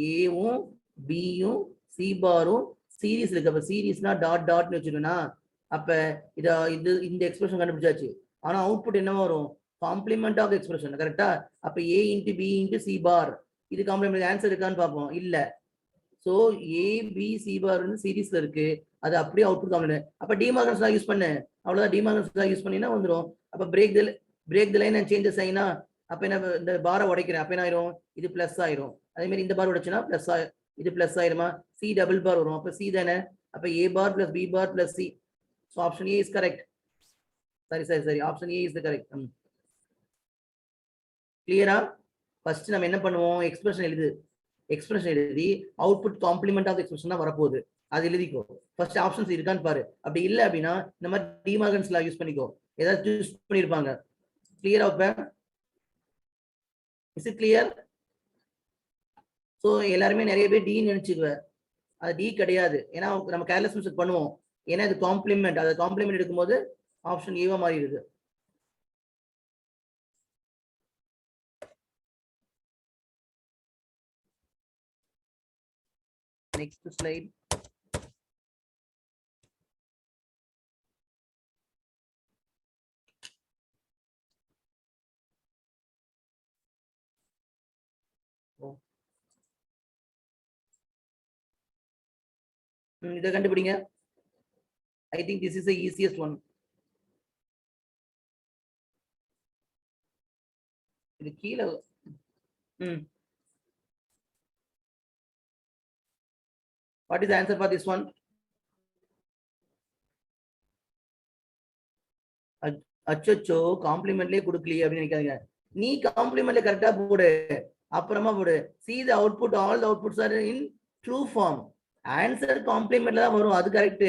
A வும் B யும் C பாரும் சீரிஸ் இருக்கு அப்ப சீரிஸ்னா டாட் டாட்னு வச்சுக்கோனா அப்ப இது இந்த எக்ஸ்பிரஷன் கண்டுபிடிச்சாச்சு ஆனா அவுட்புட் என்ன வரும் காம்ப்ளிமெண்ட் ஆஃப் எக்ஸ்பிரஷன் கரெக்டா அப்ப A into B into C bar இது காம்ப்ளிமெண்ட் ஆன்சர் இருக்கான்னு பார்ப்போம் இல்ல so A B C bar வந்து சீரிஸ்ல இருக்கு அது அப்படியே அவுட்புட் காம்ப்ளிமெண்ட் அப்ப டிமார்கன்ஸ் லா யூஸ் பண்ணு அவ்வளவுதான் டிமார்கன்ஸ் லா யூஸ் பண்ணினா வந்துரும் அப்ப break the line and change the China அப்ப என்ன இந்த பாரை உடைக்கிறேன் அப்ப என்ன ஆயிரும் இது பிளஸ் ஆயிரும் அதே மாதிரி இந்த பார் உடைச்சனா பிளஸ் இது பிளஸ் ஆயிருமா C டபுள் பார் வரும் அப்ப C தானே அப்ப A bar plus B bar plus C so option A is correct சரி option A is the correct clear-ஆ first நம்ம என்ன பண்ணுவோம் எக்ஸ்பிரஷன் எழுதி அவுட்புட் காம்ப்ளிமெண்ட் ஆஃப் எக்ஸ்பிரஷன் தான் வரப்போகுது அது எழுதிக்கோ ஃபர்ஸ்ட் ஆப்ஷன்ஸ் இருக்கான்னு பாரு அப்படி இல்ல அப்படின்னா இந்த மாதிரி டிமார்கன்ஸ் லா யூஸ் பண்ணிக்கோ ஏதாவது யூஸ் பண்ணிருப்பாங்க கிளியரா இப்ப இஸ் இட் கிளியர் சோ எல்லாரும் நிறைய பேர் டி நினைச்சுக்குவேன் அது டி கிடையாது ஏன்னா நம்ம கேர்லெஸ் மிஸ்டேக் பண்ணுவோம் ஏன்னா இது காம்ப்ளிமெண்ட் அது காம்ப்ளிமெண்ட் எடுக்கும்போது ஆப்ஷன் ஏவா மாறிடுது next slide இத கண்டுபிடிங்க I think this is the easiest one இது கீழ what is the answer for this one அச்சச்சோ காம்ப்ளிமெண்ட்லயே கொடுக்கலையே அப்படின்னு நினைக்காதீங்க நீ காம்ப்ளிமெண்ட்ல கரெக்டா போடு அப்புறமா போடு see the output all the outputs are in true form answer காம்ப்ளிமெண்ட்ல தான் வரும் அது கரெக்ட்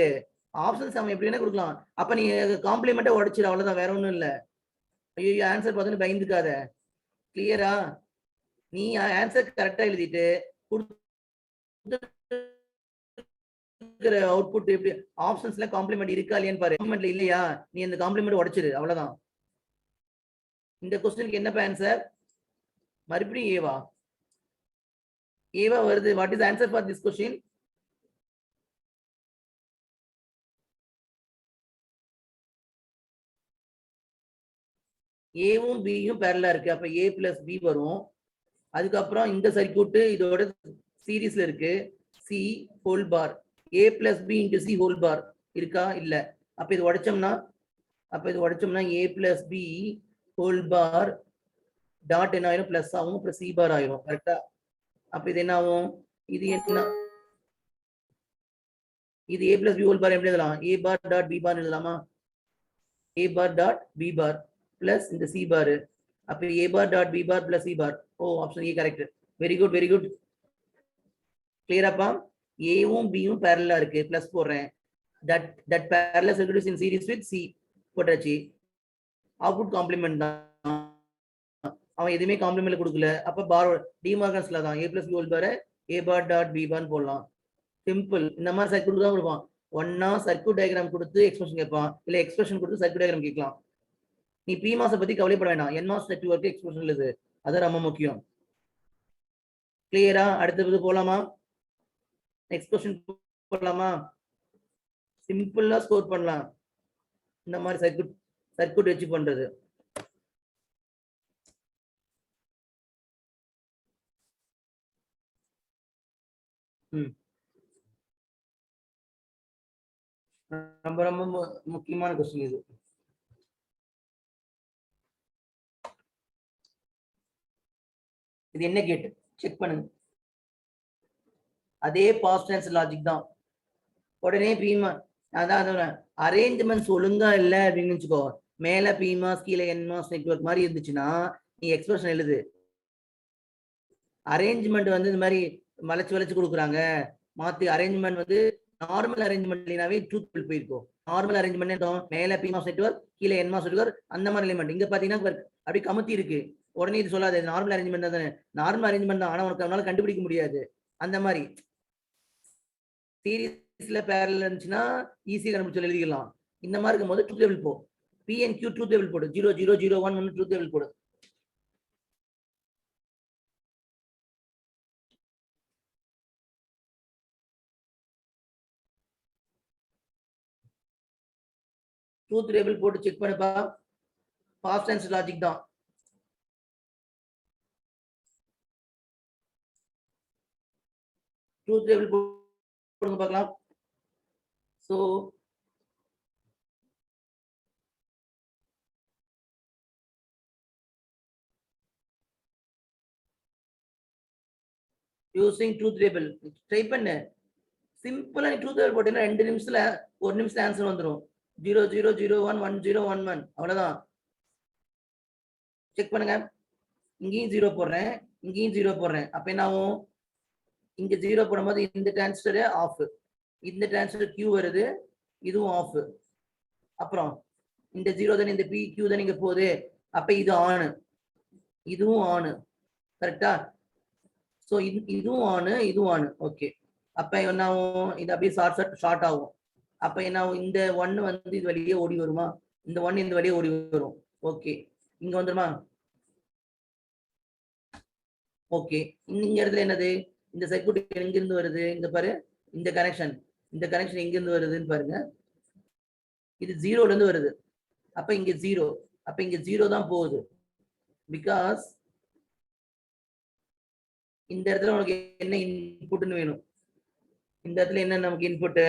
ஆப்ஷன்ஸ் அவன் எப்படி வேணா கொடுக்கலாம். அப்ப நீ காம்ப்ளிமெண்ட்டை உடைச்சிரு, அவ்வளவுதான், வேற ஒண்ணும் இல்ல. ஐயோ ஆன்சர் பார்த்துன்னு பயந்துக்காத. கிளியரா? நீ ஆன்சர் கரெக்டா எழுதிட்டு அவுட்புட் எப்படி ஆப்ஷன்ஸ்ல காம்ப்ளிமெண்ட் இருக்கா இல்லையான்னு பாரு. காம்ப்ளிமெண்ட்ல இல்லையா, நீ அந்த காம்ப்ளிமெண்ட் உடைச்சிரு, அவ்வளவுதான். இந்த क्वेश्चनக்கு என்னப்பா ஆன்சர்? மறுபடியும் ஏவா? ஏவா வருது. What is answer for this question? ஏவும் பியும் பேரலா இருக்கு. அப்ப ஏ பிளஸ் பி வரும். அதுக்கப்புறம் இந்த சர்க்யூட் இதோட சீரீஸ்ல இருக்கு. C whole bar A plus B into C whole bar இருக்கா? இல்ல. அப்ப இது உடைச்சோம்னா A plus B whole bar dot என்ன ஆயிரும்? பிளஸ் ஆகும். அப்புறம் சி பார் ஆயிரும். கரெக்டா? அப்ப இது என்ன ஆகும்? இது என்ன? இது A plus B whole bar எப்படி எழுதலாம்? A bar dot B bar எழுதலாமா? A bar dot B bar plus இந்த சி பார். அப்ப A bar dot B bar plus C bar. ஓ, option A correct. Very good, very good. கிளியராப்பா? ஏவும் பியும் பேரலா இருக்கு, பிளஸ் போடுறேன். that parallel circuit is in series with C போட்டாச்சு. Output complement தான். அவன் எதுவுமே காம்ப்ளிமெண்ட்ல கொடுக்கல. அப்ப பார் டிமார்கன்ஸ்ல தான் a plus b whole bar a bar dot b bar போடலாம். சிம்பிள். இந்த மாதிரி சர்க்யூட் தான் கொடுப்பான். ஒன்னா சர்க்யூட் டயக்ராம் கொடுத்து எக்ஸ்பிரஷன் கேட்பான், இல்ல எக்ஸ்பிரஷன் கொடுத்து சர்க்யூட் டயக்ராம் கேட்கலாம். நீ பி மாச பத்தி கவலைப்பட வேண்டாம். என் மாஸ் நெட்வொர்க் எக்ஸ்பிரஷன் இல்லது, அது ரொம்ப முக்கியம். கிளியரா? அடுத்தது போலாமா? நெக்ஸ்ட் क्वेश्चन போலாமா? சிம்பிளா ஸ்கோர் பண்ணலாம் இந்த மாதிரி சர்க்யூட் வச்சு பண்றது. ரொம்ப ரொம்ப முக்கியமான क्वेश्चन இது. இது என்ன கேட்? செக் பண்ணுங்க. அதே பாஸ்ட் டென்ஸ் லாஜிக் தான். உடனே பீமா அதான் அரேஞ்ச்மெண்ட்ஸ் ஒழுங்கா இல்லை அப்படின்னு வச்சுக்கோ. மேல பிமாஸ் கீழே என்மாஸ் நெட்வொர்க் மாதிரி இருந்துச்சுன்னா நீ எக்ஸ்பிரஷன் எழுது. அரேஞ்ச்மெண்ட் வந்து இந்த மாதிரி வளைச்சு கொடுக்குறாங்க. மாத்தி அரேஞ்ச்மெண்ட் வந்து நார்மல் அரேஞ்ச்மெண்ட் இல்லைனாவே ட்ரூத் டேபிள் போயிருக்கும். நார்மல் அரேஞ்ச்மெண்ட் மேல பிமாஸ் நெட்வொர்க் கீழே என்மாஸ் நெட்வொர்க் அந்த மாதிரி எலிமெண்ட். இங்க பாத்தீங்கன்னா அப்படி கமுத்தி இருக்கு. உடனே இது சொல்லாது நார்மல் அரேஞ்ச்மெண்ட் தான். நார்மல் அரேஞ்ச்மெண்ட் தான், ஆனா உனக்கு அவனால கண்டுபிடிக்க முடியாது. அந்த மாதிரி சீரீஸ்ல பேரலல் இருந்துச்சுன்னா ஈஸியா கண்டுபிடிச்சு எழுதிக்கலாம். இந்த மாதிரி இருக்கும்போது ட்ரூத் டேபிள் போ. P and Q truth table போடு. 0 0 0 1 1 ட்ரூத் டேபிள் போடு. ட்ரூத் டேபிள் போட்டு செக் பண்ணுப்பா. பாஸ்ட் டென்ஸ் லாஜிக் தான். ட்ரூத் டேபிள் போடுங்க பார்க்கலாம். So using truth table try பண்ணு. சிம்பிளா நீ ட்ரூத் டேபிள் போட்டீங்கன்னா 2 நிமிஷத்துல 1 நிமிஷத்துல ஆன்சர் வந்துடும். 0 0 0 1 1 0 1 1 அவ்வளவுதான். செக் பண்ணுங்க. இங்கேயும் 0 போடுறேன், இங்கேயும் 0 போடுறேன். அப்ப என்ன ஆகும்? இங்க 0 போடும்போது இந்த டிரான்சிஸ்டர் ஆஃப், இந்த டிரான்சிஸ்டர் Q வருது, இதுவும் ஆஃப். அப்புறம் இந்த 0 தானே, இந்த P Q தானே இங்க போகுது. அப்ப இது ஆன், இதுவும் ஆன். கரெக்டா? சோ இதுவும் ஆன், இதுவும் ஆன். ஓகே. அப்ப என்ன ஆகும்? இது அப்படியே ஷார்ட் ஆகும். அப்ப என்ன ஆகும்? இந்த 1 வந்து இது வழியே ஓடி வருமா? இந்த 1 இந்த வழியே ஓடி வரும். ஓகே, இங்க வந்துருமா? ஓகே, இந்த இடத்துல என்னது? இந்த சர்க்யூட் எங்க இருந்து வருது? இங்க பாரு, இந்த கனெக்ஷன் எங்க இருந்து வருதுன்னு பாருங்க. இது 0ல இருந்து வருது. அப்ப இங்க 0, அப்ப இங்க 0 தான் போகுது. பிகாஸ் இந்த இடத்துல உனக்கு என்ன இன்புட்னு வேணும்? இந்த இடத்துல என்ன நமக்கு இன்புட்?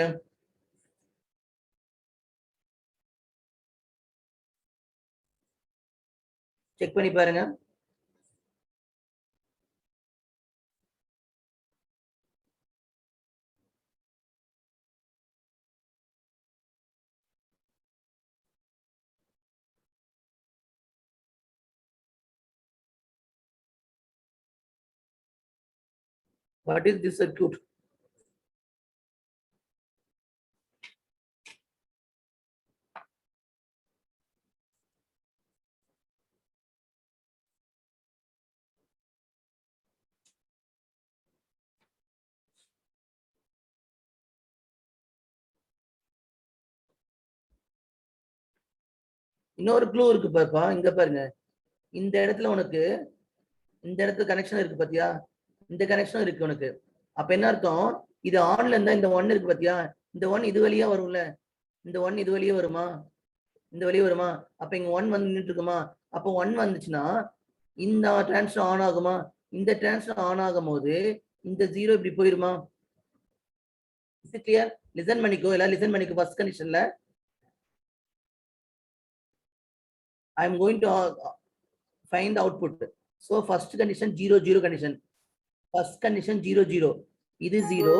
செக் பண்ணி பாருங்க. What is this circuit? இன்னொரு க்ளூ இருக்கு பாப்பா, இங்க பாருங்க. இந்த இடத்துல உனக்கு இந்த இடத்துல கனெக்ஷன் இருக்கு பாத்தியா, இந்த கனெக்ஷன் இருக்கு உனக்கு. அப்ப என்ன அர்த்தம், இது ஆன்ல இருந்தா இந்த ஒன் இருக்கு பாத்தியா, இந்த ஒன் இது வழியா வரும்ல, இந்த ஒன் இது வழியா வருமா, இந்த வழியா வருமா, அப்ப இங்க ஒன் வந்து நின்றுட்டு இருக்குமா, அப்ப ஒன் வந்துச்சுன்னா இந்த டிரான்சிஷன் ஆன் ஆகுமா, இந்த டிரான்சிஷன் ஆன் ஆகும் போது இந்த ஜீரோ இப்படி போயிருமா? Is it clear? லிசன் பண்ணிக்கோ, எல்லாம் லிசன் பண்ணிக்கோ. ஃபர்ஸ்ட் கண்டிஷன்ல I am going to find the output. So first condition 0 0 condition. First condition 0 0. இது 0,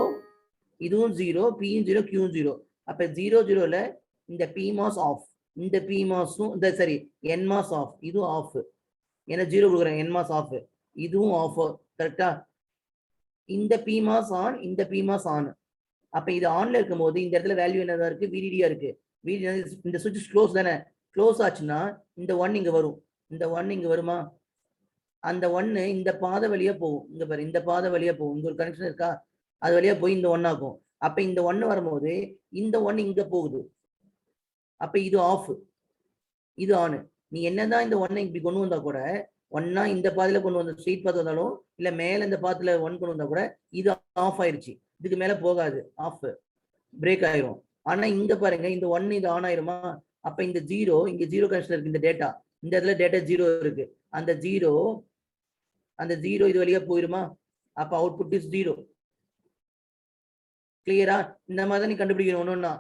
இதுவும் 0, p 0, q 0. அப்ப 0 0 ல இந்த pmos ஆஃப், இந்த pmos இந்த சரி nmos ஆஃப், இது ஆஃப். ஏன்னா 0 கொடுக்குறேன், nmos ஆஃப், இதுவும் ஆஃப். கரெக்டா? இந்த pmos ஆன், இந்த pmos ஆன். அப்ப இது ஆன்ல இருக்கும்போது இந்த இடத்துல வேல்யூ என்னதா இருக்கு, VDD-ஆ இருக்கு. இந்த சுவிட்ச் க்ளோஸ் தானே, க்ளோஸ் ஆச்சுன்னா இந்த ஒன் இங்க வரும், இந்த ஒன் இங்க வருமா, அந்த ஒன்னு இந்த பாதை வழியா போகும். இங்க பாரு, இந்த பாதை வழியா போகும், இங்க ஒரு கனெக்ஷன் இருக்கா, அது வழியா போய் இந்த ஒன் ஆகும். அப்ப இந்த ஒன்னு வரும்போது இந்த ஒன் இங்க போகுது, அப்ப இது ஆஃப், இது ஆன். நீ என்னதான் இந்த ஒன்னை இப்படி கொண்டு வந்தா கூட, ஒன்னா இந்த பாதையில கொண்டு வந்த ஸ்ட்ரெயிட் பாத்து வந்தாலும், இல்ல மேல இந்த பாத்துல ஒன் கொண்டு வந்தா கூட இது ஆஃப் ஆயிருச்சு, இதுக்கு மேல போகாது, ஆஃப், பிரேக் ஆயிரும். ஆனா இங்க பாருங்க, இந்த ஒன் இது ஆன் ஆயிருமா, அப்ப இந்த ஜீரோ, இங்க ஜீரோ கனெக்ஷன் இருக்கு, இந்த டேட்டா, இந்த இடத்துல டேட்டா ஜீரோ இருக்கு, அந்த ஜீரோ இது வழியா போயிருமா, அப்ப அவுட்புட் இஸ் ஜீரோ. கிளியரா? இந்த மாதிரி தான் நீ கண்டுபிடிக்கணும் ஒன்னொன்னா.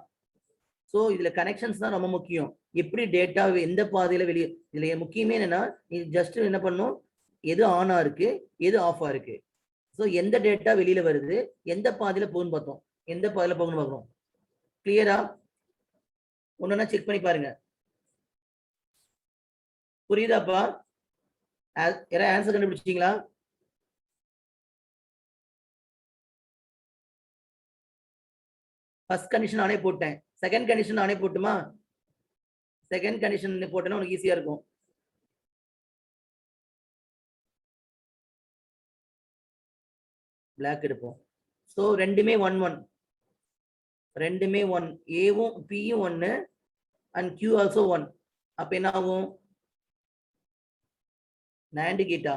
சோ இதுல கனெக்ஷன்ஸ் தான் ரொம்ப முக்கியம். எப்படி டேட்டா எந்த பாதையில வெளியே, இதுல முக்கியமே என்னன்னா, நீ ஜஸ்ட் என்ன பண்ணும், எது ஆனா இருக்கு, எது ஆஃபா இருக்கு. சோ எந்த டேட்டா வெளியில வருது, எந்த பாதையில போகுன்னு பார்த்தோம், எந்த பாதையில போகணும்னு பார்க்கணும். கிளியரா? ஒன்னொன்னா செக் பண்ணி பாருங்க. புரியுதாப்பா? யாராவது ஆன்சர் கண்டுபிடிச்சிட்டீங்களா? ஃபர்ஸ்ட் கண்டிஷன் நானே போட்டேன், செகண்ட் கண்டிஷன் நானே போட்டுமா? செகண்ட் கண்டிஷன் போட்டேன்னா உனக்கு ஈஸியா இருக்கும். பிளாக் எடுப்போம். சோ ரெண்டுமே 1 1, ரெண்டுமே 1, ஏவும் பியும் 1 அண்ட் q ஆல்சோ 1. அப்ப என்ன ஆகும், NAND கேட்டா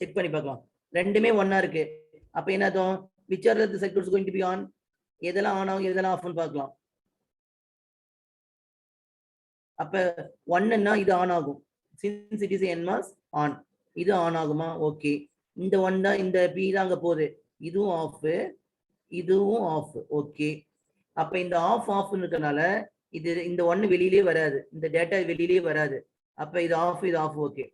செக் பண்ணி பார்க்கலாம். ரெண்டுமே 1 இருக்கு, அப்ப என்ன அர்த்தம், which are the circuits going to be on, எதெல்லாம் ஆன் ஆகும் எதெல்லாம் ஆஃப்னு பார்க்கலாம். அப்ப 1ன்னா இது ஆன் ஆகும், since it is nMOS on, இது ஆன் ஆகுமா? ஓகே. இந்த 1 தான், இந்த p தான் அங்க போகுது, இதுவும் ஆஃப், இதுவும் ஆஃப். ஓகே. அப்ப இந்த ஆஃப் இருக்கனால இது இந்த 1 வெளியிலே வராது, இந்த டேட்டா வெளியிலே வராது. அப்ப இது ஆஃப், இது ஆஃப். ஓகே.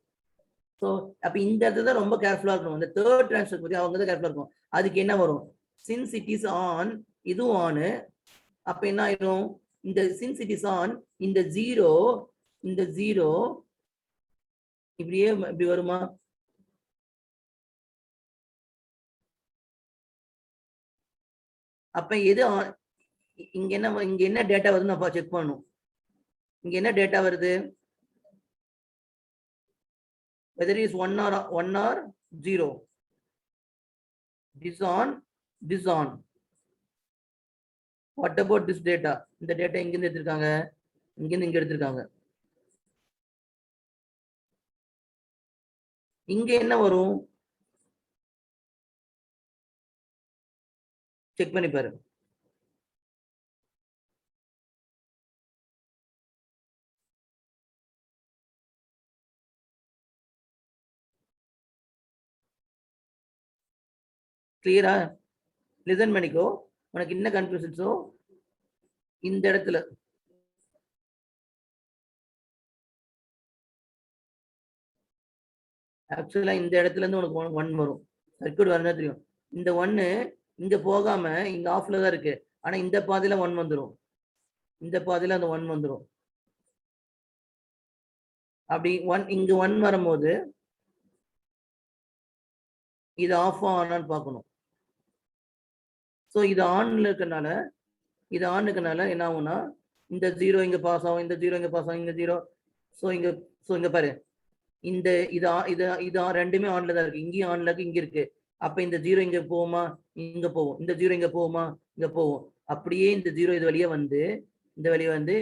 சோ அப்ப இந்த இடத்துல ரொம்ப கேர்ஃபுல்லா இருக்கணும். இந்த தேர்ட் டிரான்ஸ்ஃபர் பத்தி அவங்க தான் கேர்ஃபுல்லா இருக்கும். அதுக்கு என்ன வரும், since it is on, இதுவும் ஆன். அப்ப என்ன ஆயிடும், இந்த since it is on, இந்த ஜீரோ இப்படியே இப்படி வருமா? அப்ப எது இங்க என்ன டேட்டா வருதுன்னு அப்ப செக் பண்ணணும். இங்க என்ன டேட்டா வருது, whether it is 1 or 0. This on. What about this data? இந்த டேட்டா எங்க இருந்து எடுத்திருக்காங்க, இங்க இருந்து இங்க எடுத்திருக்காங்க. இங்க என்ன வரும் செக் பண்ணி பாரு. கிளியரா? லிசன் பண்ணிக்கோ, உனக்கு என்ன கன்ஃபியூஷன்ஸோ இந்த இடத்துல ஆக்சுவலா இந்த இடத்துல இருந்து உனக்கு 1 வரும், சர்க்யூட் வரதா தெரியும். இந்த 1 இங்க போகாம இங்க ஆஃப்ல தான் இருக்கு, ஆனா இந்த பாதையில 1 வந்துடும், இந்த பாதையில அந்த 1 வந்துடும். அப்படி 1 இங்க 1 வரும்போது இது ஆஃப் ஆனான்னு பார்க்கணும். ஸோ இது ஆன்ல இருக்கனால என்ன ஆகும்னா, இந்த 0 இங்க பாஸ் ஆகும், இந்த 0 இங்க பாஸ் ஆகும், இங்க 0. ஸோ இங்க பாரு, இந்த இது ரெண்டுமே ஆன்ல தான் இருக்கு, இங்கேயும் ஆன்ல இருக்கு, இங்க இருக்கு. அப்ப இந்த 0 இங்க போகுமா, இங்க போகும், இந்த 0 இங்க போகுமா, இங்க போகும். அப்படியே இந்த 0 இது வழியா வந்து, இந்த வழியா வந்து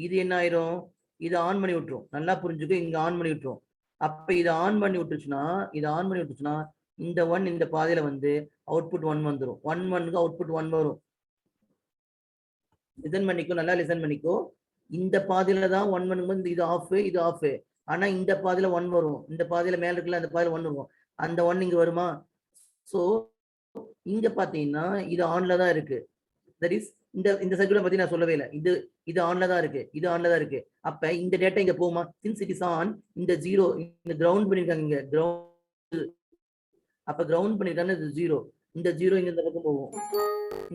இது என்ன ஆயிரும், இதை ஆன் பண்ணி விட்டுரும். நல்லா புரிஞ்சுக்க, இங்க ஆன் பண்ணி விட்டுரும். அப்ப இதை ஆன் பண்ணி விட்டுச்சுன்னா இந்த 1 இந்த பாதையில வந்து அவுட்புட் 1 வந்துடும். 1 அவுட்புட் 1 வரும். லிசன் பண்ணிக்கோ, நல்லா லிசன் பண்ணிக்கோ. இந்த பாதையில தான் 1 வந்து இது ஆஃப். ஆனா இந்த பாதையில 1 வரும். இந்த பாதையில மேல இருக்குல்ல, அந்த பாதையில 1 வரும். அந்த 1 இங்க வருமா? சோ இங்க பாத்தீங்கன்னா இது ஆன்ல தான் இருக்கு. தட் இஸ் இந்த சர்க்யூட் பத்தி நான் சொல்லவே இல்லை. இது ஆன்ல தான் இருக்கு. அப்ப இந்த டேட்டா இங்க போகுமா? சின்ஸ் இட் இஸ் ஆன், இந்த 0 இந்த கிரவுண்ட் பண்ணிருக்காங்க, இங்க கிரவுண்ட். அப்ப கிரவுண்ட் பண்ணிருக்காங்க, இது 0. இந்த 0 இங்க இந்த பக்கம் போகும்,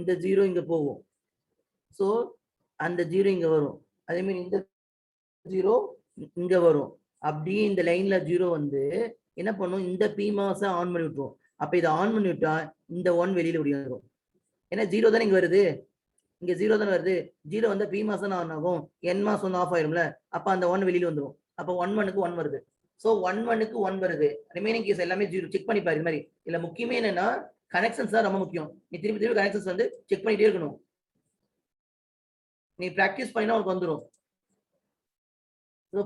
இந்த 0 இங்க போகும். சோ அந்த 0 இங்க வரும். அதே மாதிரி இந்த 0 இங்க வரும். அப்படியே இந்த லைன்ல 0 வந்து என்ன பண்ணும்? இந்த PMOS ஆன் பண்ணி விட்டுரும். அப்ப இதை ஆன் பண்ணி விட்டா இந்த 1 வெளியில வரும். ஏன்னா 0 தானே இங்க வருது, இங்க 0 தானே வருது. 0 வந்து PMOS தான் ஆன் ஆகும், NMOS வந்து ஆஃப் ஆயிரும்ல. அப்ப அந்த 1 வெளியில வந்துடும். அப்ப 1 1 வருது. சோ 1 1 வருது. ரிமைனிங் கேஸ் எல்லாமே 0. செக் பண்ணி பாரு. இது மாதிரி இல்ல, முக்கியமே என்னன்னா கனெக்ஷன்ஸ் தான் ரொம்ப முக்கியம். நீ திருப்பி கனெக்ஷன்ஸ் வந்து செக் பண்ணிட்டே இருக்கணும். நீ பிராக்டிஸ் பண்ணினா உனக்கு வந்துடும்.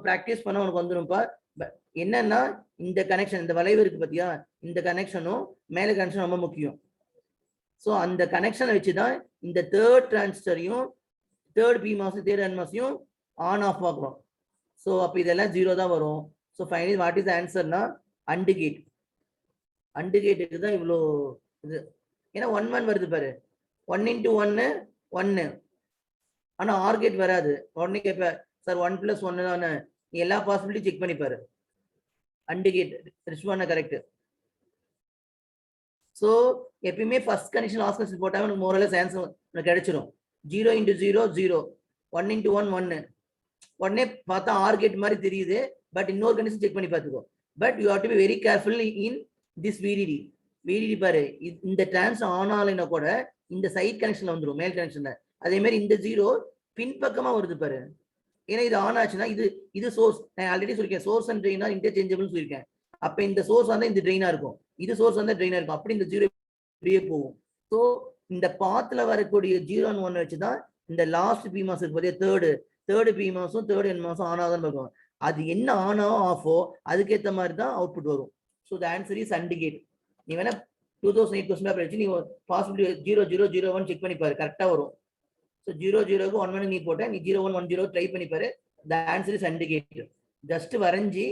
பிராக்டிஸ் பண்ணா உனக்கு வந்துடும்ப்பா. என்னன்னா இந்த கனெக்ஷன், இந்த வளைவு இருக்கு பாத்தியா, இந்த கனெக்ஷனும் மேல கனெக்ஷன் ரொம்ப முக்கியம். சோ அந்த கனெக்ஷனை வச்சுதான் இந்த தேர்ட் டிரான்சிஸ்டரையும் தேர்ட் PMOS தேர்ட் NMOSையும் ஆன் ஆஃப் ஆக்குறோம். சோ அப்ப இதெல்லாம் 0 தான் வரும். சோ ஃபைனலி வாட் இஸ் ஆன்சர்னா அண்ட் கேட். அண்ட் கேட்டுக்கு தான் இவ்வளோ இது. ஏன்னா 1 1 வருது பாரு, 1 into 1 1. ஆனா ஆர் கேட் வராது. உடனே கேட்ப சார் 1 + 1 தானே, நீ எல்லா பாசிபிலிட்டி செக் பண்ணி பாரு. அண்ட் கேட் ரிஷ்வான கரெக்ட். சோ எப்பயுமே ஃபர்ஸ்ட் கண்டிஷன் லாஸ்ட் கண்டிஷன் போட்டா உனக்கு மோரலஸ் ஆன்சர் உனக்கு கிடைச்சிரும். 0 into 0 0, 1 into 1 1. உடனே பார்த்தா ஆர் கேட் மாதிரி தெரியுது, பட் இன்னொரு கண்டிஷன் செக் பண்ணி பார்த்துக்கோ. But you have to be very careful in this VDD பாரு. இந்த டிரான்ஸ் ஆன் ஆகலைன்னா கூட இந்த சைட் கனெக்ஷன்ல வந்துடும், மேல் கனெக்ஷன்ல. அதே மாதிரி இந்த 0 பின்பக்கமா வருது பாரு. ஏன்னா இது ஆன் ஆச்சுன்னா இது சோர்ஸ். நான் ஆல்ரெடி சொல்லியிருக்கேன், source and drain are interchangeable சொல்லியிருக்கேன். அப்ப இந்த சோர்ஸ் வந்து இந்த ட்ரெயினா இருக்கும், இது சோர்ஸ் வந்து ட்ரெயினா இருக்கும். அப்படி இந்த 0 இப்படியே போகும். ஸோ இந்த பாத்துல வரக்கூடிய 0 and 1 வச்சுதான் இந்த லாஸ்ட் PMOS இருக்கு பாத்தியா, தேர்டு PMOSும் தேர்ட் NMOSும் ஆன் ஆகுதுன்னு பார்க்கும். அது என்ன ஆன் ஆகும் ஆஃபோ அதுக்கேற்ற மாதிரி தான் அவுட்புட் வரும். So the answer is AND gate. நீ வேணா 2008 கொஸ்டின் பேப்பர் வச்சு நீ பாசிபிலிட்டி 0 0 0 1 செக் பண்ணி பாரு, கரெக்டா வரும். ஸோ 0 0க்கு 1 1 நீ போட்ட, நீ 0 1 1 0 ட்ரை பண்ணி பாரு. The answer is AND gate. Just வரைஞ்சி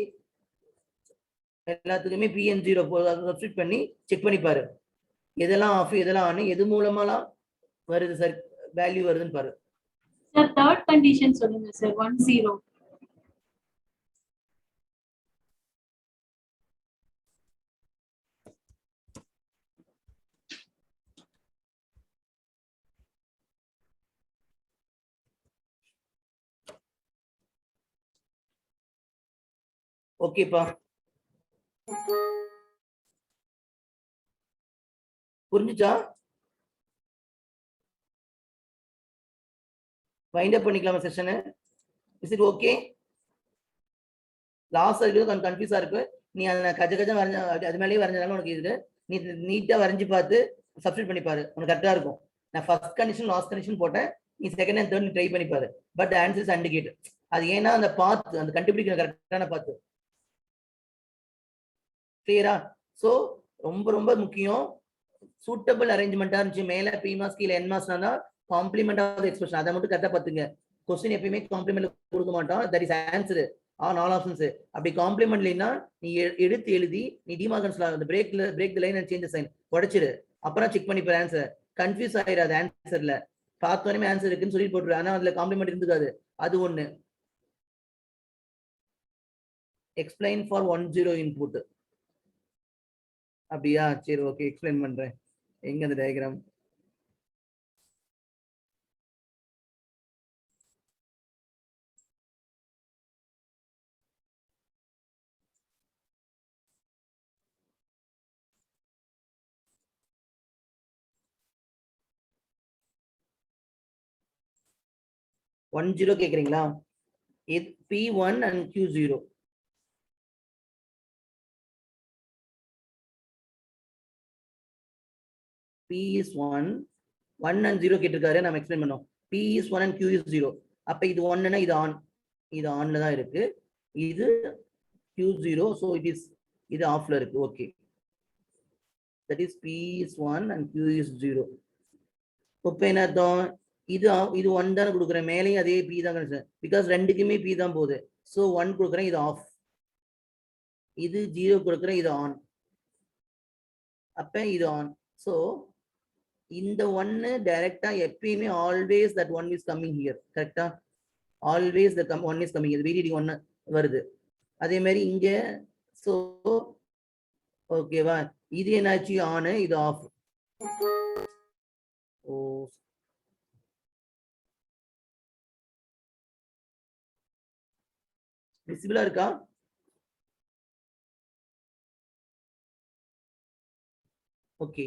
எல்லாத்துக்குமே PN0 சப்ஸ்டிட் பண்ணி செக் பண்ணி பாரு, எதெல்லாம் ஆஃப் எதெல்லாம் ஆன், எது மூலமாலாம் வருது சார் வேல்யூ வருதுன்னு பாரு. சார் தேர்ட் கண்டிஷன் சொல்லுங்க சார். 1 0. ஓகேப்பா, புரிஞ்சுச்சா? வைண்ட் அப் பண்ணிக்கலாமா session? Is it okay? Last இருக்குது கொஞ்சம் கன்ஃபியூஸா இருக்கு. நீ அதை கஜ வரைஞ்ச அது மேலேயே வரைஞ்சாலும் உனக்கு இது நீ நீட்டா வரைஞ்சு பார்த்து சப்ஸ்டிட் பண்ணி பாரு, உனக்கு கரெக்டா இருக்கும். நான் ஃபர்ஸ்ட் கண்டிஷன் லாஸ்ட் கண்டிஷன் போட்டேன், நீ செகண்ட் அண்ட் தேர்ட் ட்ரை பண்ணி பாரு. But answer is AND gate. அது ஏன்னா அந்த பாத்து அந்த கண்டுபிடிக்கிற கரெக்டான பாத்து. கிளியரா? ஸோ ரொம்ப ரொம்ப முக்கியம். சூட்டபிள் அரேஞ்ச்மெண்டா இருந்துச்சு, மேல PMOS கீழே NMOS தான் காம்ப்ளிமெண்ட் ஆஃப் எக்ஸ்பிரஷன். அதை மட்டும் கரெக்டா பாத்துங்க. கொஸ்டின் எப்பயுமே காம்ப்ளிமெண்ட் கொடுக்க மாட்டோம். That is answer on all options. அப்படி காம்ப்ளிமெண்ட் இல்லைன்னா நீ எடுத்து எழுதி நீ டிமார்கன்ஸ் லா அந்த break the line and change the sign உடைச்சிரு. அப்புறம் செக் பண்ணி பாரு ஆன்சர். கன்ஃபியூஸ் ஆயிடாது ஆன்சர்ல. பார்த்தோன்னே ஆன்சர் இருக்குன்னு சொல்லி போட்டுரு, ஆனா அதுல காம்ப்ளிமெண்ட் இருந்துக்காது. அது ஒண்ணு. Explain for 1 0 input. அப்படியா? சரி ஓகே, எக்ஸ்பிளைன் பண்றேன். எங்க அந்த டயக்ராம்? ஒன் ஜீரோ கேக்குறீங்களா? P1 and Q0. P is 1 and 0 கேட்டிருக்காரு, நம்ம எக்ஸ்பிளைன் பண்ணோம். P is 1 and Q is 0. அப்ப இது 1னா இது ஆன், இது ஆன்ல தான் இருக்கு. இது Q0, so it is இது ஆஃப்ல இருக்கு. Okay, that is P is 1 and Q is 0. இப்போ என்ன அர்த்தம்? இது இது 1 தானே கொடுக்குறேன், மேலேயும் அதே P தான் சார், பிகாஸ் ரெண்டுக்குமே P தான் போகுது. ஸோ 1 கொடுக்குறேன், இது ஆஃப். இது 0 கொடுக்குறேன், இது ஆன். அப்ப இது ஆன். ஸோ இந்த 1 டைரக்டா எப்பயுமே always that 1 is coming here. கரெக்டா? Always the 1 is coming. VDD 1 வருது. அதே மாதிரி இங்க. ஸோ ஓகேவா, இது என்னாச்சு? ஆனு, இது ஆஃப். ஓ, விசிபிளா இருக்கா? ஓகே,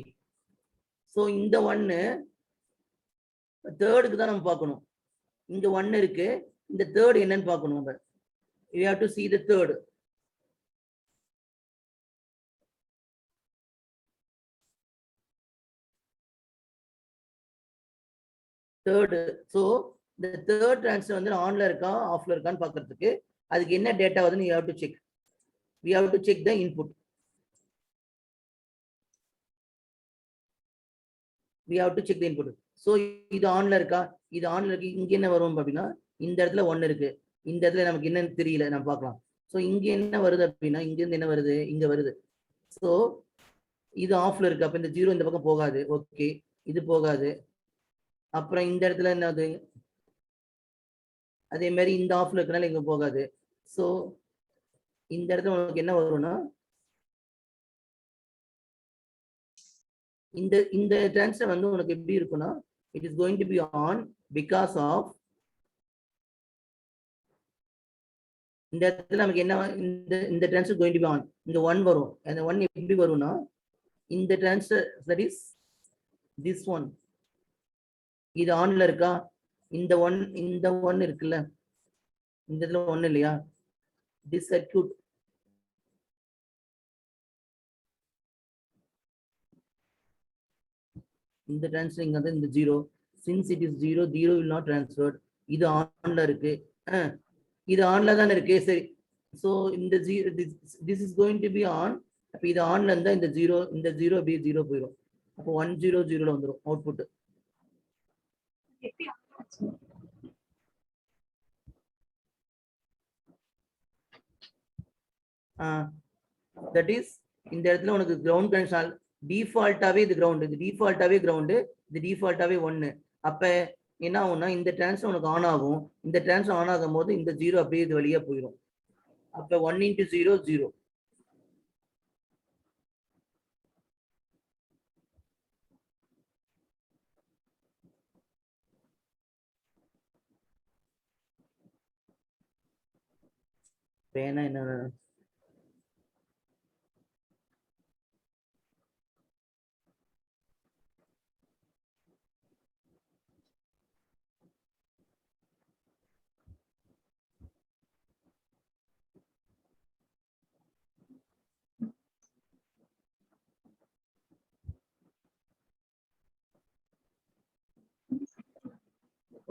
ஸோ இந்த 1 தேர்டுக்கு தான் நம்ம பார்க்கணும். இங்க 1 இருக்கு, இந்த தேர்ட் என்னன்னு பார்க்கணும். நம்ம we have to see the third. Third. So இந்த தேர்ட் டிரான்ஸ்ஃபர் வந்து ஆன்ல இருக்கா ஆஃப்ல இருக்கான்னு பார்க்கறதுக்கு அதுக்கு என்ன டேட்டா வருதுன்னு you have to check. We have to check the input. We have to check the input. So இது ஆன்ல இருக்கா? இது ஆன்ல இருக்கு. இங்க என்ன வரும் அப்படின்னா, இந்த இடத்துல 1 இருக்கு, இந்த இடத்துல நமக்கு என்னன்னு தெரியல, நம்ம பார்க்கலாம். ஸோ இங்க என்ன வருது அப்படின்னா, இங்க இருந்து என்ன வருது? இங்க வருது. ஸோ இது ஆஃப்ல இருக்கு, அப்ப இந்த 0 இந்த பக்கம் போகாது. ஓகே, இது போகாது. அப்புறம் இந்த இடத்துல என்னது? அதே மாதிரி இந்த ஆஃப்ல இருக்கனால இங்க போகாது. ஸோ இந்த இடத்துல உனக்கு என்ன வரும்னா, இந்த இந்த டிரான்ஸ்ஃபர் வந்து உனக்கு எப்படி இருக்குன்னா, it is going to be on because of இந்த இடத்துல நமக்கு என்ன, இந்த transfer going to be on. இந்த 1 வரும். அந்த 1 எப்படி வரும்னா, இந்த டிரான்ஸ்ஃபர் தட் இஸ் திஸ் 1. இது ஆன்ல இருக்கா? இந்த 1 இருக்குல்ல, இந்த இடத்துல 1 இல்லையா? திஸ் சர்க்யூட் இந்த டிரான்ஸ்ஃபர் இங்க வந்து இந்த 0. since it is 0 will not transferred. இது ஆன்ல இருக்கு, இது ஆன்ல தானே இருக்கு. சரி, ஸோ இந்த 0 this is going to be on. அப்ப இது ஆன்ல இருந்தா இந்த 0 அப்படியே 0 போயிடும். அப்போ 100 வந்துடும் அவுட்புட். தட் இஸ் இந்த இடத்துல உனக்கு கிரவுண்ட் கனெக்ஷன் டிஃபால்ட்டாவே இது கிரவுண்ட், இது டிஃபால்ட்டாவே கிரவுண்டு, இது டிஃபால்ட்டாவே 1. அப்ப என்ன ஆகும்னா, இந்த டிரான்ஸ்ஃபர் உனக்கு ஆன் ஆகும். இந்த டிரான்ஸ்ஃபர் ஆன் ஆகும் போது இந்த 0 அப்படியே இது வழியா போயிடும். அப்ப 1 × 0 0. பேனா என்ன?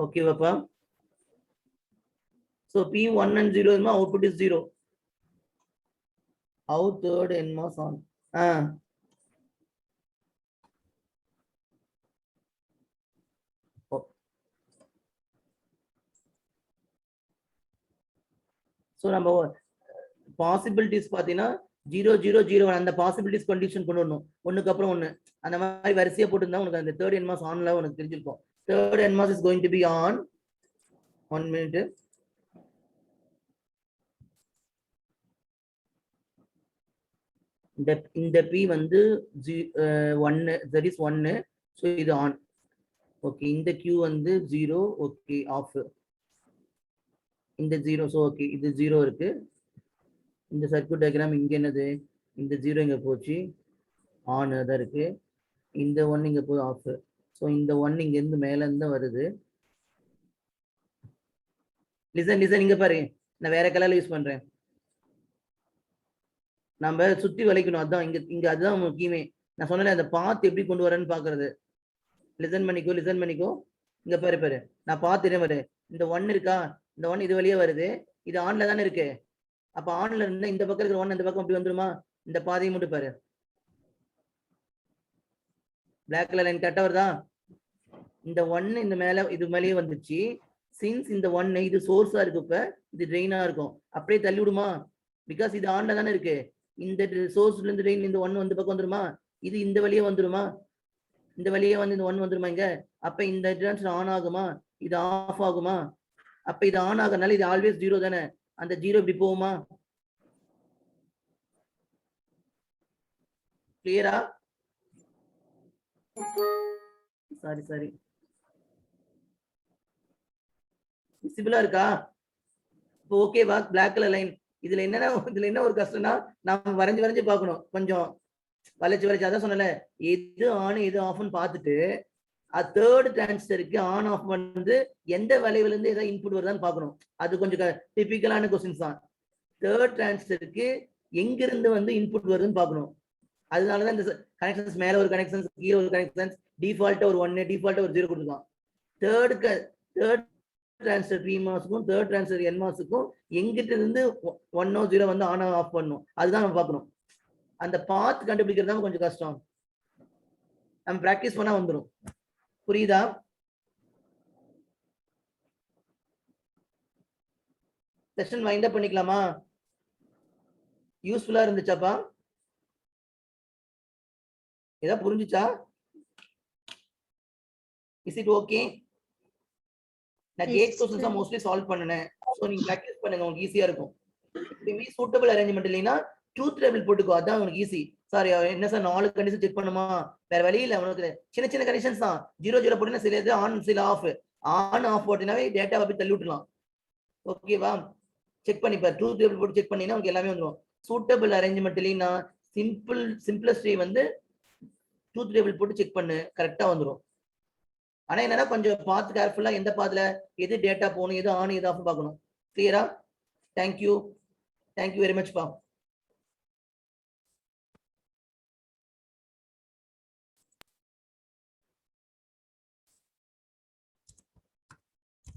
Okay, Papa. So P1 and 0 is my output is 0. How third NMOS on? So நம்ம பாசிபிலிட்டிஸ் பார்த்தீங்கன்னா 0 0 0 1 அந்த பாசிபிலிட்டிஸ் கண்டிஷன் கொண்டு வரணும். ஒன்றுக்கு அப்புறம் ஒன்று அந்த மாதிரி வரிசையாக போட்டுருந்தா உனக்கு அந்த தேர்ட் NMOS ஆன்ல உனக்கு தெரிஞ்சிருக்கும். Third NMOS is going to be on. 1 minute. இந்த P வந்து 1, that is 1. ஸோ இது ஆன். ஓகே, இந்த Q வந்து 0. Okay, off. இந்த 0, ஸோ ஓகே, இது 0 இருக்கு. இந்த சர்க்யூட் டயக்ராம் இங்க என்னது? இந்த 0 இங்க போச்சு, ஆன் தான் இருக்கு. இந்த 1 இங்க போய் ஆஃப். ஸோ இந்த 1 இங்க இருந்து மேல இருந்து வருது. லிசன் இங்க பாரு, நான் வேற கலர்ல யூஸ் பண்றேன். நம்ம சுத்தி வளைக்கணும், அதான் இங்க அதுதான் முக்கியமே. நான் சொன்னேன் அந்த பாத்து எப்படி கொண்டு வரேன்னு பாக்குறது. லிசன் பண்ணிக்கோ. இங்க பாரு, நான் பாத்துட்டேன் பாரு. இந்த 1 இருக்கா, இந்த 1 இது வழியா வருது, இது ஆன்ல தானே இருக்கு. அப்ப ஆன்ல இருந்தா இந்த பக்கம் இருக்கிற 1 இந்த பக்கம் அப்படி வந்துருமா? இந்த பாதையை மட்டும் பாரு. பிளாக் கலர் லைன் கரெக்டா வருதா? இந்த 1 இந்த மேல இது மேலேயே வந்துச்சு. சின்ஸ் இந்த 1 இது சோர்ஸா இருக்கு, இப்ப இது ட்ரெயினா இருக்கும், அப்படியே தள்ளி விடுமா? பிகாஸ் இது ஆன்ல தானே இருக்கு. இந்த சோர்ஸ்ல இருந்து ட்ரெயின் இந்த 1 வந்து பக்கம் வந்துருமா? இது இந்த வழியே வந்துருமா? இந்த வழியே வந்து இந்த 1 வந்துருமா இங்க? அப்ப இந்த டிரான்ஸ்ஃபர் ஆன் ஆகுமா? இது ஆஃப் ஆகுமா? அப்ப இது ஆன் ஆகறனால இது ஆல்வேஸ் 0 தானே. அந்த 0 இப்படி போகுமா? கிளியரா? சாரி விசிபிளா இருக்கா? இப்போ ஓகேவா? Black colour line. இதுல என்ன ஒரு கஷ்டம்னா நாம வரைஞ்சு பார்க்கணும், கொஞ்சம் வளைச்சு அதான் சொன்னல, எது ஆன் எது ஆஃப்னு பார்த்துட்டு தேர்ட் டிரான்சிஸ்டருக்கு ஆன் ஆஃப் வந்து எந்த வளைவுல இருந்து ஏதாவது இன்புட் வருதான்னு பார்க்கணும். அது கொஞ்சம் டிபிக்கலான கொஸ்டின்ஸ் தான். தேர்ட் டிரான்சிஸ்டருக்கு எங்கிருந்து வந்து இன்புட் வருதுன்னு பார்க்கணும். அதனாலதான் இந்த கனெக்ஷன்ஸ் மேல ஒரு கனெக்ஷன்ஸ், கீழே ஒரு கனெக்ஷன்ஸ், டிஃபால்ட்டா ஒரு 1 டிஃபால்ட்டா ஒரு 0 கொடுத்துருக்கான். தேர்ட் டிரான்சிஸ்டர் PMOSக்கும் தேர்ட் டிரான்சிஸ்டர் NMOSக்கும் எங்கிட்ட இருந்து 1 0 வந்து ஆன் ஆஃப் பண்ணும், அதுதான் நம்ம பார்க்கணும். அந்த பாத் கண்டுபிடிக்கிறது தான் கொஞ்சம் கஷ்டம். நம்ம பிராக்டிஸ் பண்ணா வந்துடும். புரியுதா? செஷன் வைண்ட் அப் பண்ணிக்கலாமா? யூஸ்ஃபுல்லா இருந்துச்சாப்பா? ஏதா புரிஞ்சுச்சா? Is it okay? நான் கேட் क्वेश्चंस தான் மோஸ்ட்லி சால்வ் பண்ணனேன். சோ நீங்க பிராக்டீஸ் பண்ணுங்க, உங்களுக்கு ஈஸியா இருக்கும். எப்பவுமே சூட்டபிள் அரேஞ்ச்மென்ட் இல்லைனா ட்ரூத் டேபிள் போட்டுக்கோ, அதான் உங்களுக்கு ஈஸி. சாரி என்ன சார் 4 கண்டிஷன் செக் பண்ணுமா? வேற வழி இல்ல, உங்களுக்கு சின்ன கண்டிஷன்ஸ் தான். 0 0 போட்டுனா சில இது ஆன் சில ஆஃப், ஆன் ஆஃப் போட்டினாவே டேட்டாவை அப்படி தள்ளி விட்டுலாம். ஓகேவா? செக் பண்ணி பாரு, ட்ரூத் டேபிள் போட்டு செக் பண்ணினா உங்களுக்கு எல்லாமே வந்துடும். சூட்டபிள் அரேஞ்ச்மென்ட் இல்லைனா சிம்பிளஸ்ட் வே வந்து ட்ரூத் டேபிள் போட்டு செக் பண்ணு, கரெக்டா வந்துடும். ஆனா என்னன்னா கொஞ்சம் பார்த்து கேர்ஃபுல்லா எந்த பாத்துல எது டேட்டா போகணும், எது ஆன் எது ஆஃப் பார்க்கணும். கிளியரா? தேங்க்யூ வெரி மச் பா.